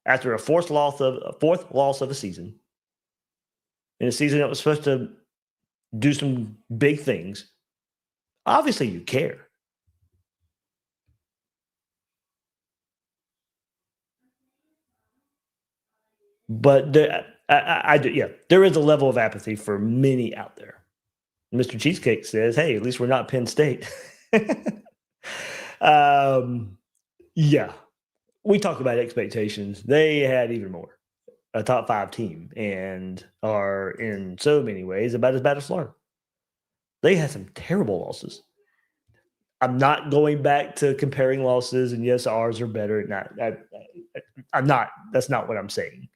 after a fourth loss of a season, in a season that was supposed to do some big things. Obviously, you care. But I do, yeah. There is a level of apathy for many out there. Mr. Cheesecake says, "Hey, at least we're not Penn State." Yeah, we talk about expectations. They had even more, a top 5 team, and are in so many ways about as bad as Florida. They had some terrible losses. I'm not going back to comparing losses, and yes, ours are better. I'm not. That's not what I'm saying.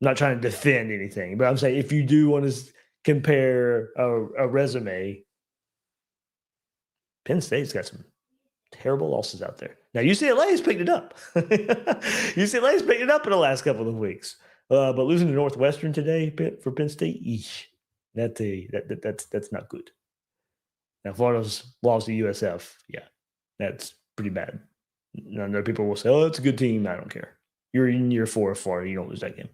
I'm not trying to defend anything, but I'm saying if you do want to compare a resume, Penn State's got some terrible losses out there. Now, UCLA's picked it up. UCLA's picked it up in the last couple of weeks. But losing to Northwestern today for Penn State, that's not good. Now, Florida's lost to USF. Yeah, that's pretty bad. I know people will say, oh, it's a good team. I don't care. You're in year 4 of Florida. You don't lose that game.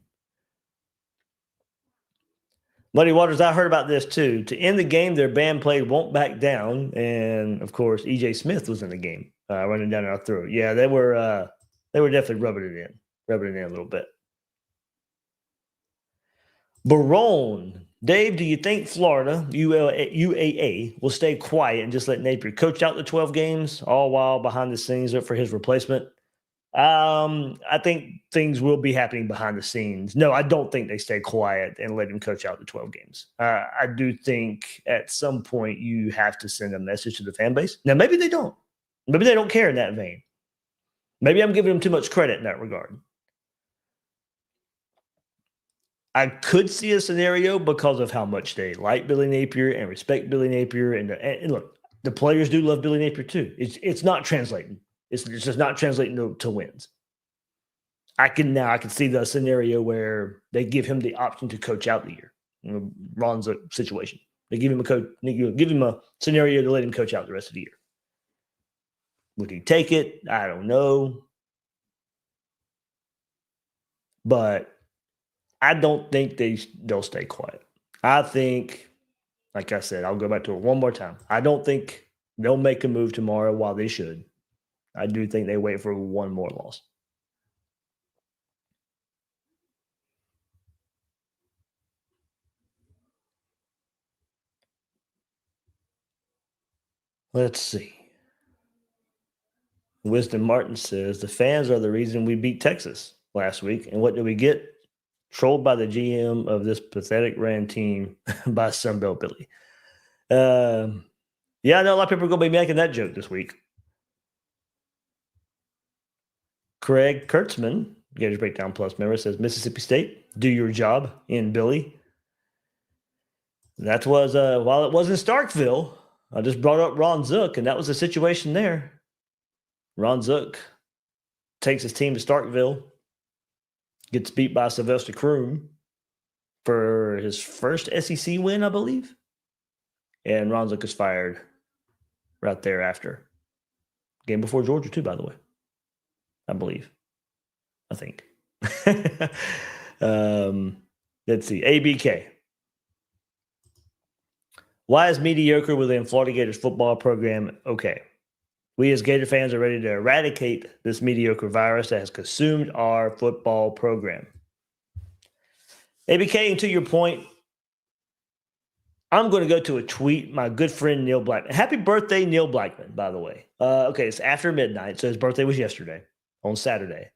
Muddy Waters, I heard about this too. To end the game, their band played Won't Back Down. And, of course, E.J. Smith was in the game, running down our throat. Yeah, they were definitely rubbing it in a little bit. Barone, Dave, do you think Florida, UAA, will stay quiet and just let Napier coach out the 12 games, all while behind the scenes look for his replacement? I think things will be happening behind the scenes. No, I don't think they stay quiet and let him coach out the 12 games. I do think at some point you have to send a message to the fan base. Now, maybe they don't. Maybe they don't care in that vein. Maybe I'm giving them too much credit in that regard. I could see a scenario because of how much they like Billy Napier and respect Billy Napier. And look, the players do love Billy Napier too. It's not translating. It's just not translating to wins. I can see the scenario where they give him the option to coach out the year. Ron's a situation. They give him a scenario to let him coach out the rest of the year. Would he take it? I don't know. But I don't think they'll stay quiet. I think, like I said, I'll go back to it one more time. I don't think they'll make a move tomorrow while they should. I do think they wait for one more loss. Let's see. Wisdom Martin says the fans are the reason we beat Texas last week. And what did we get? Trolled by the GM of this pathetic ran team by Sunbelt Billy. Yeah, I know a lot of people are going to be making that joke this week. Craig Kurtzman, Gators Breakdown Plus member, says Mississippi State, do your job in Billy. That was, while it was in Starkville, I just brought up Ron Zook, and that was the situation there. Ron Zook takes his team to Starkville, gets beat by Sylvester Croom for his first SEC win, I believe. And Ron Zook is fired right thereafter. Game before Georgia, too, by the way. I believe. I think. Let's see. ABK. Why is mediocre within Florida Gators football program okay? We as Gator fans are ready to eradicate this mediocre virus that has consumed our football program. ABK, and to your point, I'm going to go to a tweet. My good friend Neil Blackman. Happy birthday, Neil Blackman, by the way. Okay, it's after midnight, so his birthday was yesterday, on Saturday.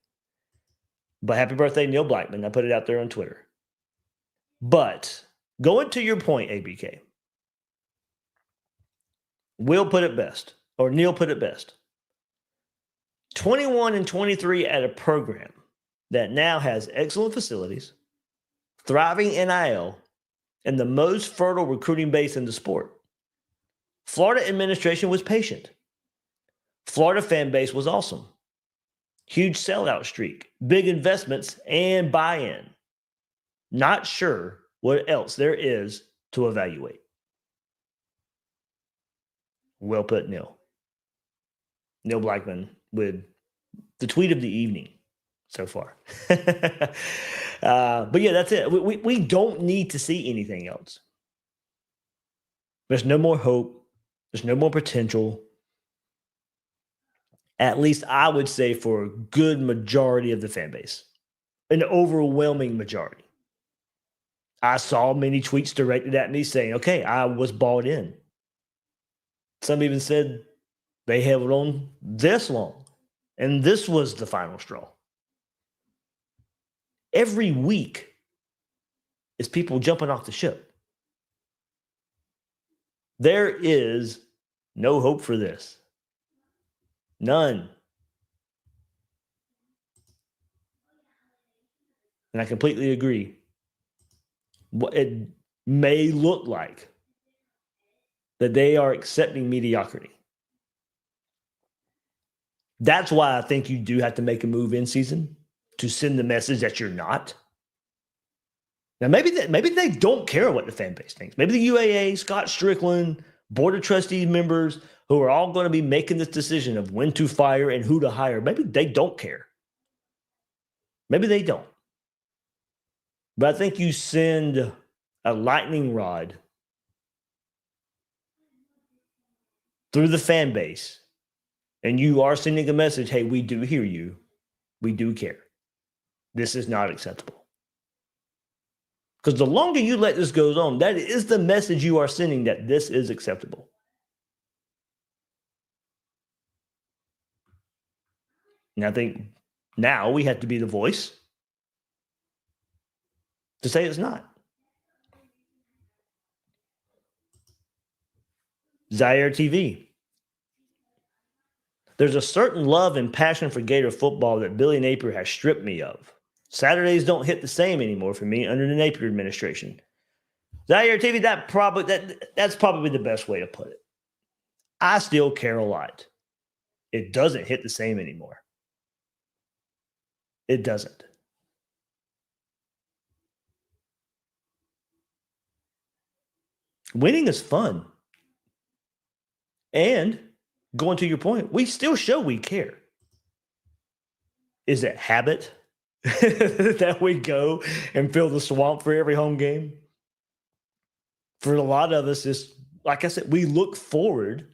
But happy birthday, Neil Blackman. I put it out there on Twitter. But going to your point, ABK, Will put it best, or Neil put it best. 21-23 at a program that now has excellent facilities, thriving NIL, and the most fertile recruiting base in the sport. Florida administration was patient. Florida fan base was awesome. Huge sellout streak, big investments, and buy-in. Not sure what else there is to evaluate. Well put, Neil. Neil Blackman with the tweet of the evening so far. But yeah, that's it. We don't need to see anything else. There's no more hope. There's no more potential. At least I would say for a good majority of the fan base. An overwhelming majority. I saw many tweets directed at me saying, okay, I was bought in. Some even said they held on this long, and this was the final straw. Every week is people jumping off the ship. There is no hope for this. None. And I completely agree. What it may look like that they are accepting mediocrity. That's why I think you do have to make a move in season to send the message that you're not. Now, maybe they don't care what the fan base thinks. Maybe the UAA, Scott Strickland, Board of Trustees members who are all going to be making this decision of when to fire and who to hire, maybe they don't care. Maybe they don't. But I think you send a lightning rod through the fan base, and you are sending a message, hey, we do hear you. We do care. This is not acceptable. Because the longer you let this go on, that is the message you are sending, that this is acceptable. And I think Now we have to be the voice to say it's not. Zaire TV. There's a certain love and passion for Gator football that Billy Napier has stripped me of. Saturdays don't hit the same anymore for me under the Napier administration. Zaire TV, that's probably the best way to put it. I still care a lot. It doesn't hit the same anymore. It doesn't. Winning is fun. And going to your point, we still show we care. Is it habit that we go and fill the swamp for every home game? For a lot of us, it's like I said, we look forward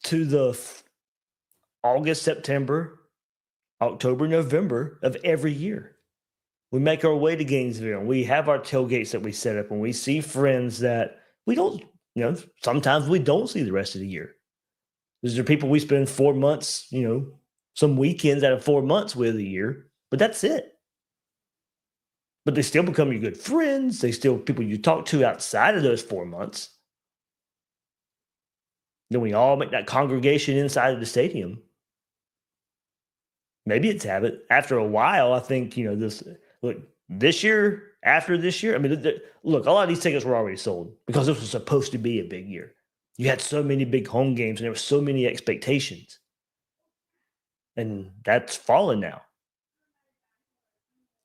to the August, September, October, November of every year. We make our way to Gainesville and we have our tailgates that we set up and we see friends that we don't, sometimes we don't see the rest of the year. These are people we spend 4 months, some weekends out of 4 months with a year, but that's it. But they still become your good friends. They still people you talk to outside of those 4 months. Then we all make that congregation inside of the stadium. Maybe it's habit. After a while, I think, this year, after this year, look, a lot of these tickets were already sold because this was supposed to be a big year. You had so many big home games and there were so many expectations. And that's fallen now.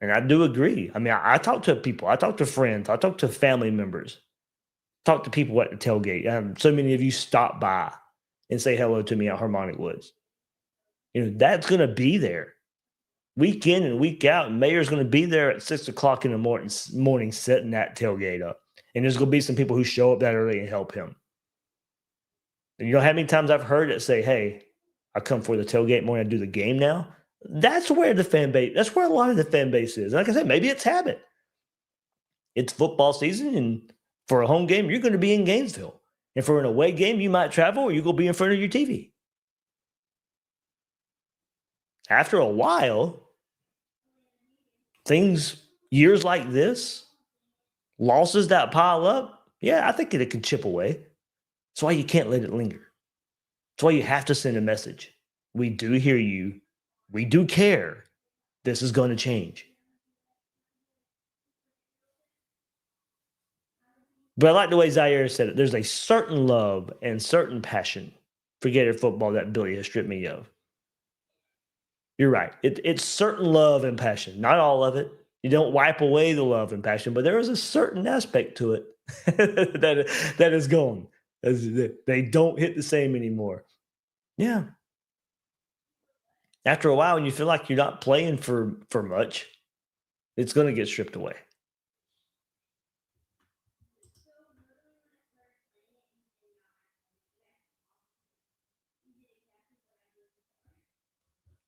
And I do agree. I talk to people. I talk to friends. I talk to family members. Talk to people at the tailgate. So many of you stop by and say hello to me at Harmonic Woods. That's going to be there. Week in and week out. And Mayor's going to be there at 6 o'clock in the morning setting that tailgate up. And there's going to be some people who show up that early and help him. And you know how many times I've heard it say, hey, I come for the tailgate more than I do the game now? That's where the fan base, that's where a lot of the fan base is. Like I said, maybe it's habit. It's football season, and for a home game, you're going to be in Gainesville. And for an away game, you might travel or you're going to be in front of your TV. After a while, years like this, losses that pile up, yeah, I think it can chip away. That's why you can't let it linger. That's why you have to send a message. We do hear you. We do care. This is going to change. But I like the way Zaire said it. There's a certain love and certain passion for Gator football that Billy has stripped me of. You're right. It's certain love and passion. Not all of it. You don't wipe away the love and passion, but there is a certain aspect to it that is gone. They don't hit the same anymore. Yeah. After a while, when you feel like you're not playing for much, it's going to get stripped away.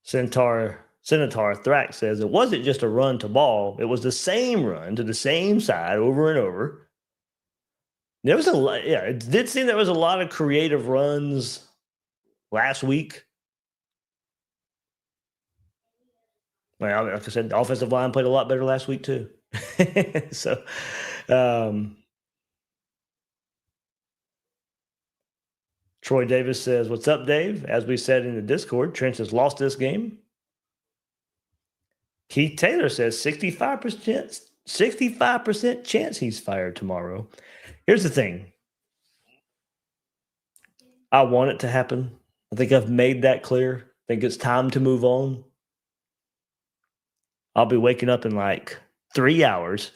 Senator Thrax says it wasn't just a run to ball; it was the same run to the same side over and over. There was it did seem there was a lot of creative runs last week. Well, like I said, the offensive line played a lot better last week too. So, Troy Davis says, "What's up, Dave?" As we said in the Discord, Trench has lost this game. Keith Taylor says 65% chance he's fired tomorrow. Here's the thing. I want it to happen. I think I've made that clear. I think it's time to move on. I'll be waking up in like 3 hours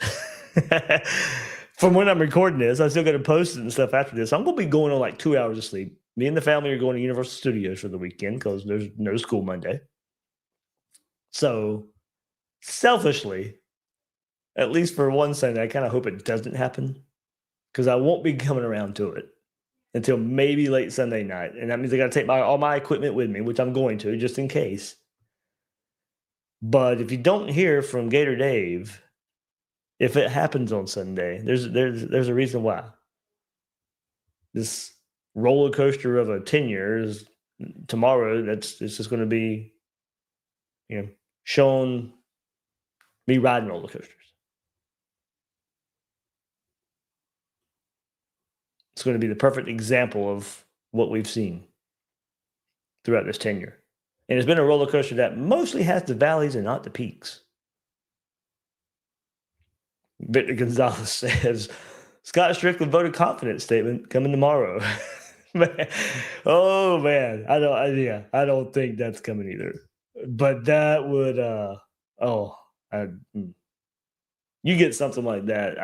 from when I'm recording this. I still got to post it and stuff after this. I'm going to be going on like 2 hours of sleep. Me and the family are going to Universal Studios for the weekend because there's no school Monday. So selfishly, at least for one Sunday, I kind of hope it doesn't happen because I won't be coming around to it until maybe late Sunday night. And that means I got to take all my equipment with me, which I'm going to just in case. But if you don't hear from Gator Dave, if it happens on Sunday, there's a reason why. This roller coaster of a tenure is tomorrow. It's just going to be shown me riding roller coasters. It's going to be the perfect example of what we've seen throughout this tenure. And it's been a roller coaster that mostly has the valleys and not the peaks. Victor Gonzalez says, Scott Strickland voted confidence statement coming tomorrow. Man. Oh man, I don't think that's coming either. But that would you get something like that,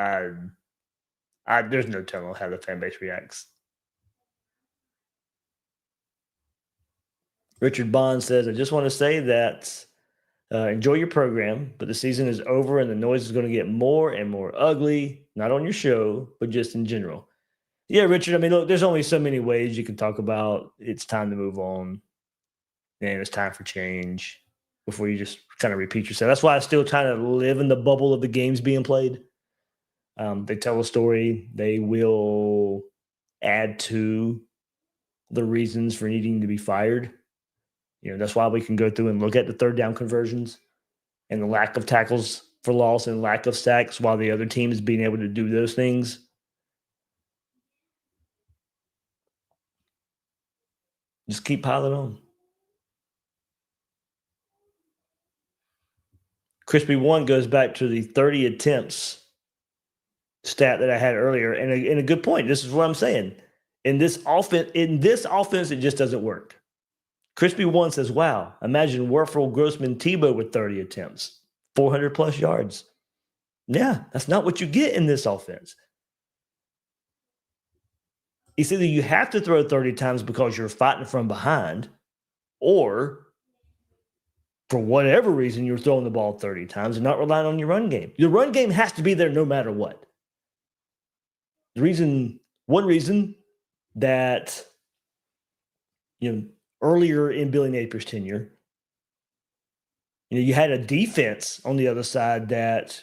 there's no telling how the fan base reacts. Richard Bond says, I just want to say that enjoy your program, but the season is over and the noise is going to get more and more ugly, not on your show, but just in general. Yeah, Richard, I mean, look, there's only so many ways you can talk about it's time to move on and it's time for change before you just kind of repeat yourself. That's why I still try to live in the bubble of the games being played. They tell a story. They will add to the reasons for needing to be fired. That's why we can go through and look at the third down conversions and the lack of tackles for loss and lack of sacks while the other team is being able to do those things. Just keep piling on. Crispy One goes back to the 30 attempts stat that I had earlier, and a good point. This is what I'm saying. In this offense, it just doesn't work. Crispy One says, wow, imagine Werfel, Grossman, Tebow with 30 attempts, 400 plus yards. Yeah, that's not what you get in this offense. It's either you have to throw 30 times because you're fighting from behind, or for whatever reason, you're throwing the ball 30 times and not relying on your run game. Your run game has to be there no matter what. One reason that, earlier in Billy Napier's tenure, you had a defense on the other side that,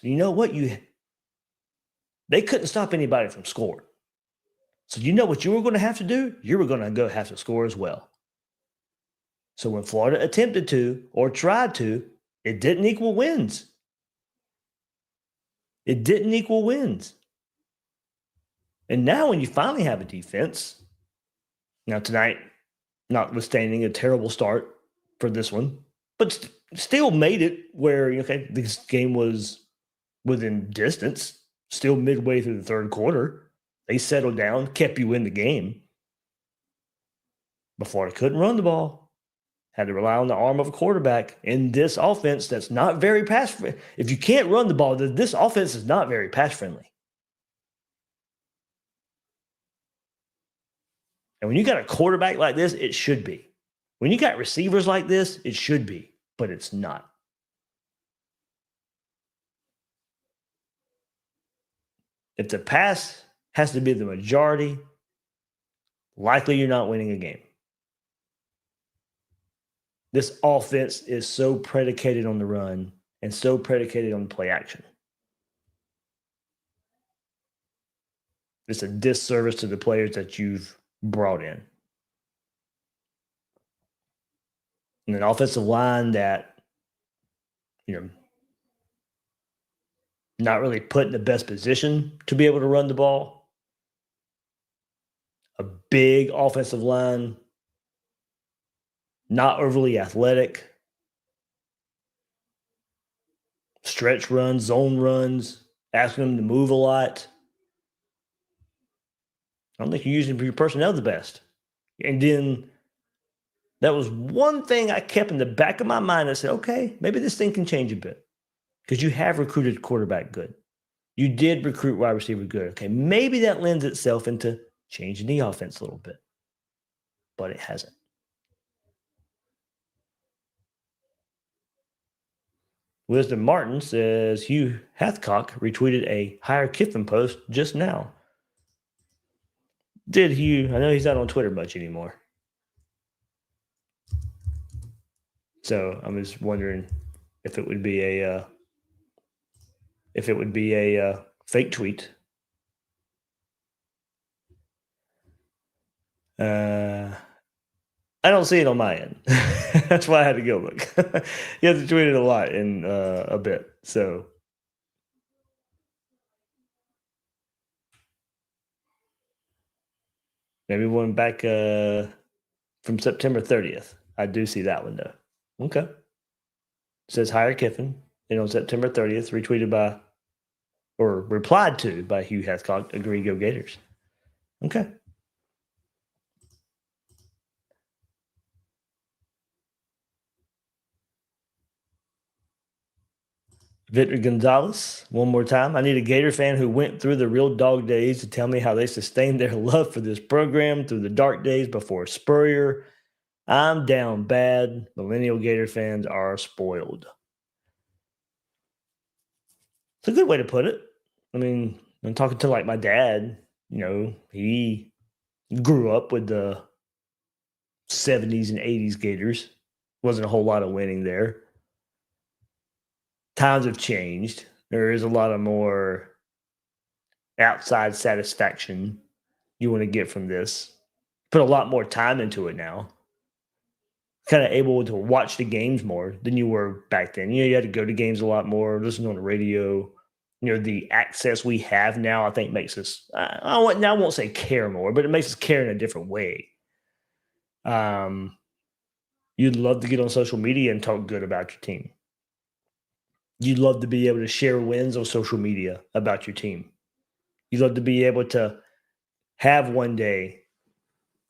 they couldn't stop anybody from scoring. So what you were going to have to do? You were going to have to score as well. So when Florida attempted to or tried to, it didn't equal wins. It didn't equal wins. And now when you finally have a defense, now tonight, notwithstanding a terrible start for this one, but still made it where, this game was within distance, still midway through the third quarter. They settled down, kept you in the game. But Florida couldn't run the ball. Had to rely on the arm of a quarterback in this offense that's not very pass friendly. If you can't run the ball, this offense is not very pass friendly. And when you got a quarterback like this, it should be. When you got receivers like this, it should be, but it's not. If the pass has to be the majority, likely you're not winning a game. This offense is so predicated on the run and so predicated on play action. It's a disservice to the players that you've brought in. And an offensive line that, not really put in the best position to be able to run the ball. A big offensive line, not overly athletic. Stretch runs, zone runs, asking them to move a lot. I don't think you're using your personnel the best. And then that was one thing I kept in the back of my mind. I said, okay, maybe this thing can change a bit. Because you have recruited quarterback good. You did recruit wide receiver good. Okay, maybe that lends itself into changing the offense a little bit. But it hasn't. Wisdom Martin says Hugh Hathcock retweeted a Hire Kiffin post just now. Did Hugh? I know he's not on Twitter much anymore. So I'm just wondering if it would be a fake tweet. I don't see it on my end. That's why I had to go look. You have to tweet it a lot in a bit. So maybe one back from September 30th. I do see that one though. Okay. It says hire Kiffin. And on September 30th, retweeted by or replied to by Hugh Hathcock, agree, go Gators. Okay. Victor Gonzalez, one more time. I need a Gator fan who went through the real dog days to tell me how they sustained their love for this program through the dark days before Spurrier. I'm down bad. Millennial Gator fans are spoiled. It's a good way to put it. I mean, I'm talking to like my dad, he grew up with the 70s and 80s Gators. Wasn't a whole lot of winning there. Times have changed. There is a lot of more outside satisfaction you want to get from this. Put a lot more time into it now. Kind of able to watch the games more than you were back then. You had to go to games a lot more, listen on the radio. The access we have now, I think, makes us, I won't say care more, but it makes us care in a different way. You'd love to get on social media and talk good about your team. You'd love to be able to share wins on social media about your team. You'd love to be able to have one day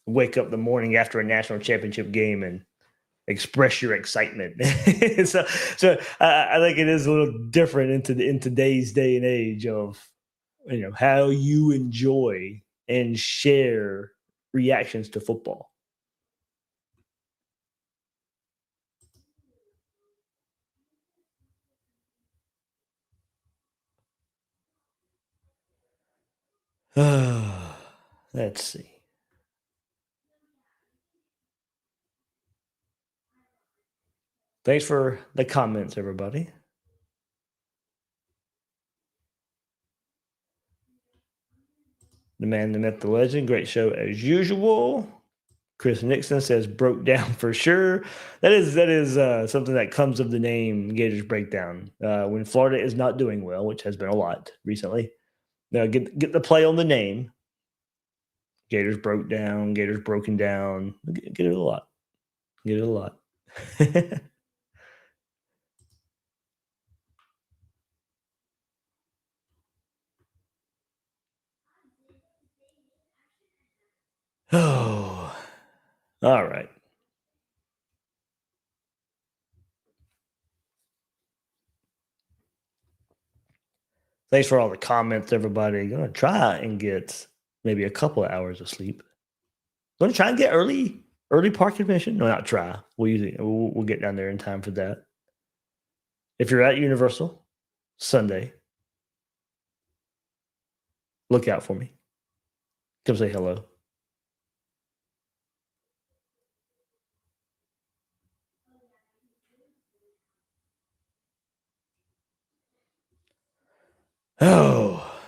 wake up the morning after a national championship game and express your excitement. so I think it is a little different in today's day and age of how you enjoy and share reactions to football. Let's see. Thanks for the comments, everybody. The man, the myth, the legend. Great show as usual. Chris Nixon says broke down for sure. That is something that comes of the name Gators Breakdown. When Florida is not doing well, which has been a lot recently, get the play on the name. Gators broke down. Gators broken down. Get it a lot. Get it a lot. Oh, all right. Thanks for all the comments, everybody. Gonna try and get maybe a couple of hours of sleep. Gonna try and get early park admission. No, not try. We'll get down there in time for that. If you're at Universal Sunday, look out for me. Come say hello. Oh,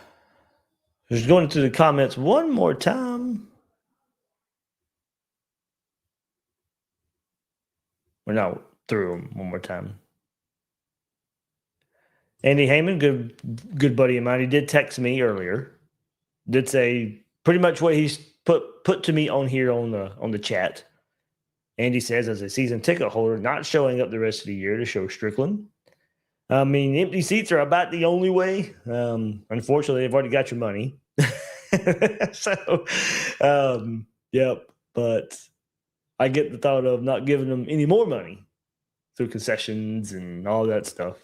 just going to the comments one more time. We're not through them one more time. Andy Heyman, good buddy of mine. He did text me earlier. Did say pretty much what he's put to me on here on the chat. Andy says, as a season ticket holder, not showing up the rest of the year to show Strickland. I mean, empty seats are about the only way. Unfortunately, they've already got your money. So, yep. But I get the thought of not giving them any more money through concessions and all that stuff.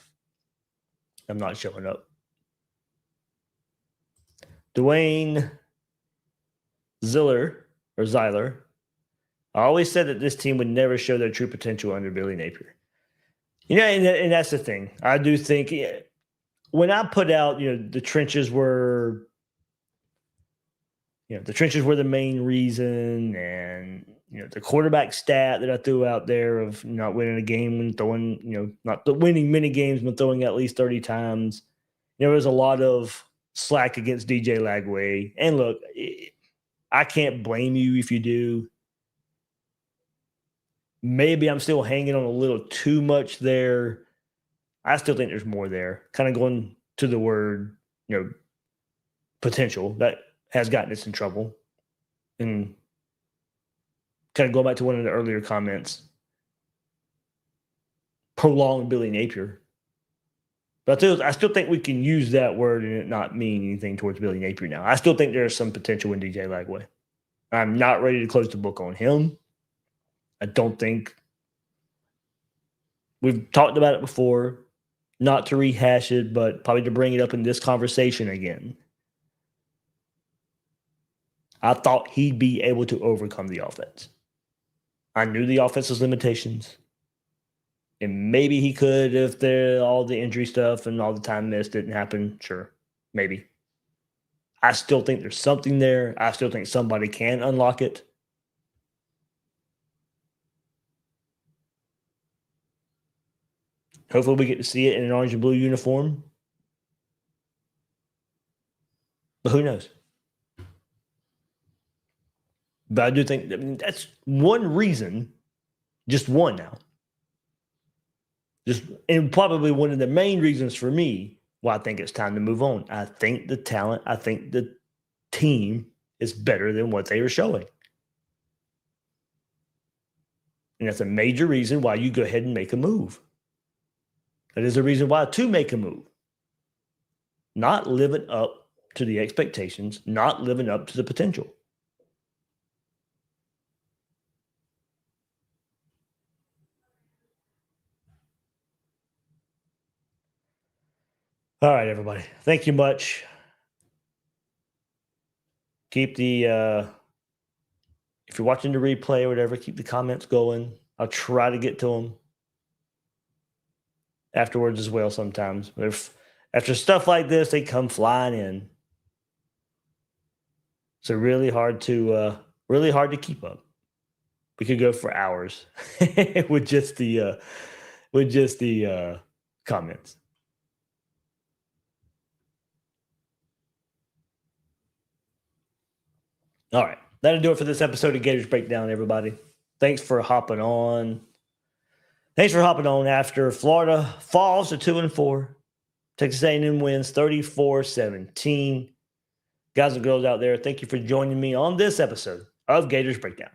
I'm not showing up. Dwayne Ziller. I always said that this team would never show their true potential under Billy Napier. And that's the thing. I do think when I put out, the trenches were, the main reason, and the quarterback stat that I threw out there of not winning a game when throwing, not winning many games when throwing at least 30 times. There was a lot of slack against DJ Lagway. And look, I can't blame you if you do. maybe I'm still hanging on a little too much there. I still think there's more there. Kind of going to the word, potential that has gotten us in trouble. And kind of go back to one of the earlier comments, prolonged Billy Napier. But I still think we can use that word and it not mean anything towards Billy Napier now. I still think there's some potential in DJ Lagway. I'm not ready to close the book on him. I don't think we've talked about it before, not to rehash it, but probably to bring it up in this conversation again. I thought he'd be able to overcome the offense. I knew the offense's limitations. And maybe he could if all the injury stuff and all the time missed didn't happen. Sure, maybe. I still think there's something there. I still think somebody can unlock it. Hopefully we get to see it in an orange and blue uniform. But who knows? But I do think that's one reason, just one now. And probably one of the main reasons for me why I think it's time to move on. I think the talent, I think the team is better than what they were showing. And that's a major reason why you go ahead and make a move. That is a reason why to make a move. Not living up to the expectations, not living up to the potential. All right, everybody. Thank you much. Keep the, if you're watching the replay or whatever, keep the comments going. I'll try to get to them afterwards as well sometimes. But after stuff like this, they come flying in. So really hard to keep up. We could go for hours with just the comments. All right. That'll do it for this episode of Gators Breakdown, everybody. Thanks for hopping on. Thanks for hopping on after Florida falls to 2-4. Texas A&M wins 34-17. Guys and girls out there, thank you for joining me on this episode of Gators Breakdown.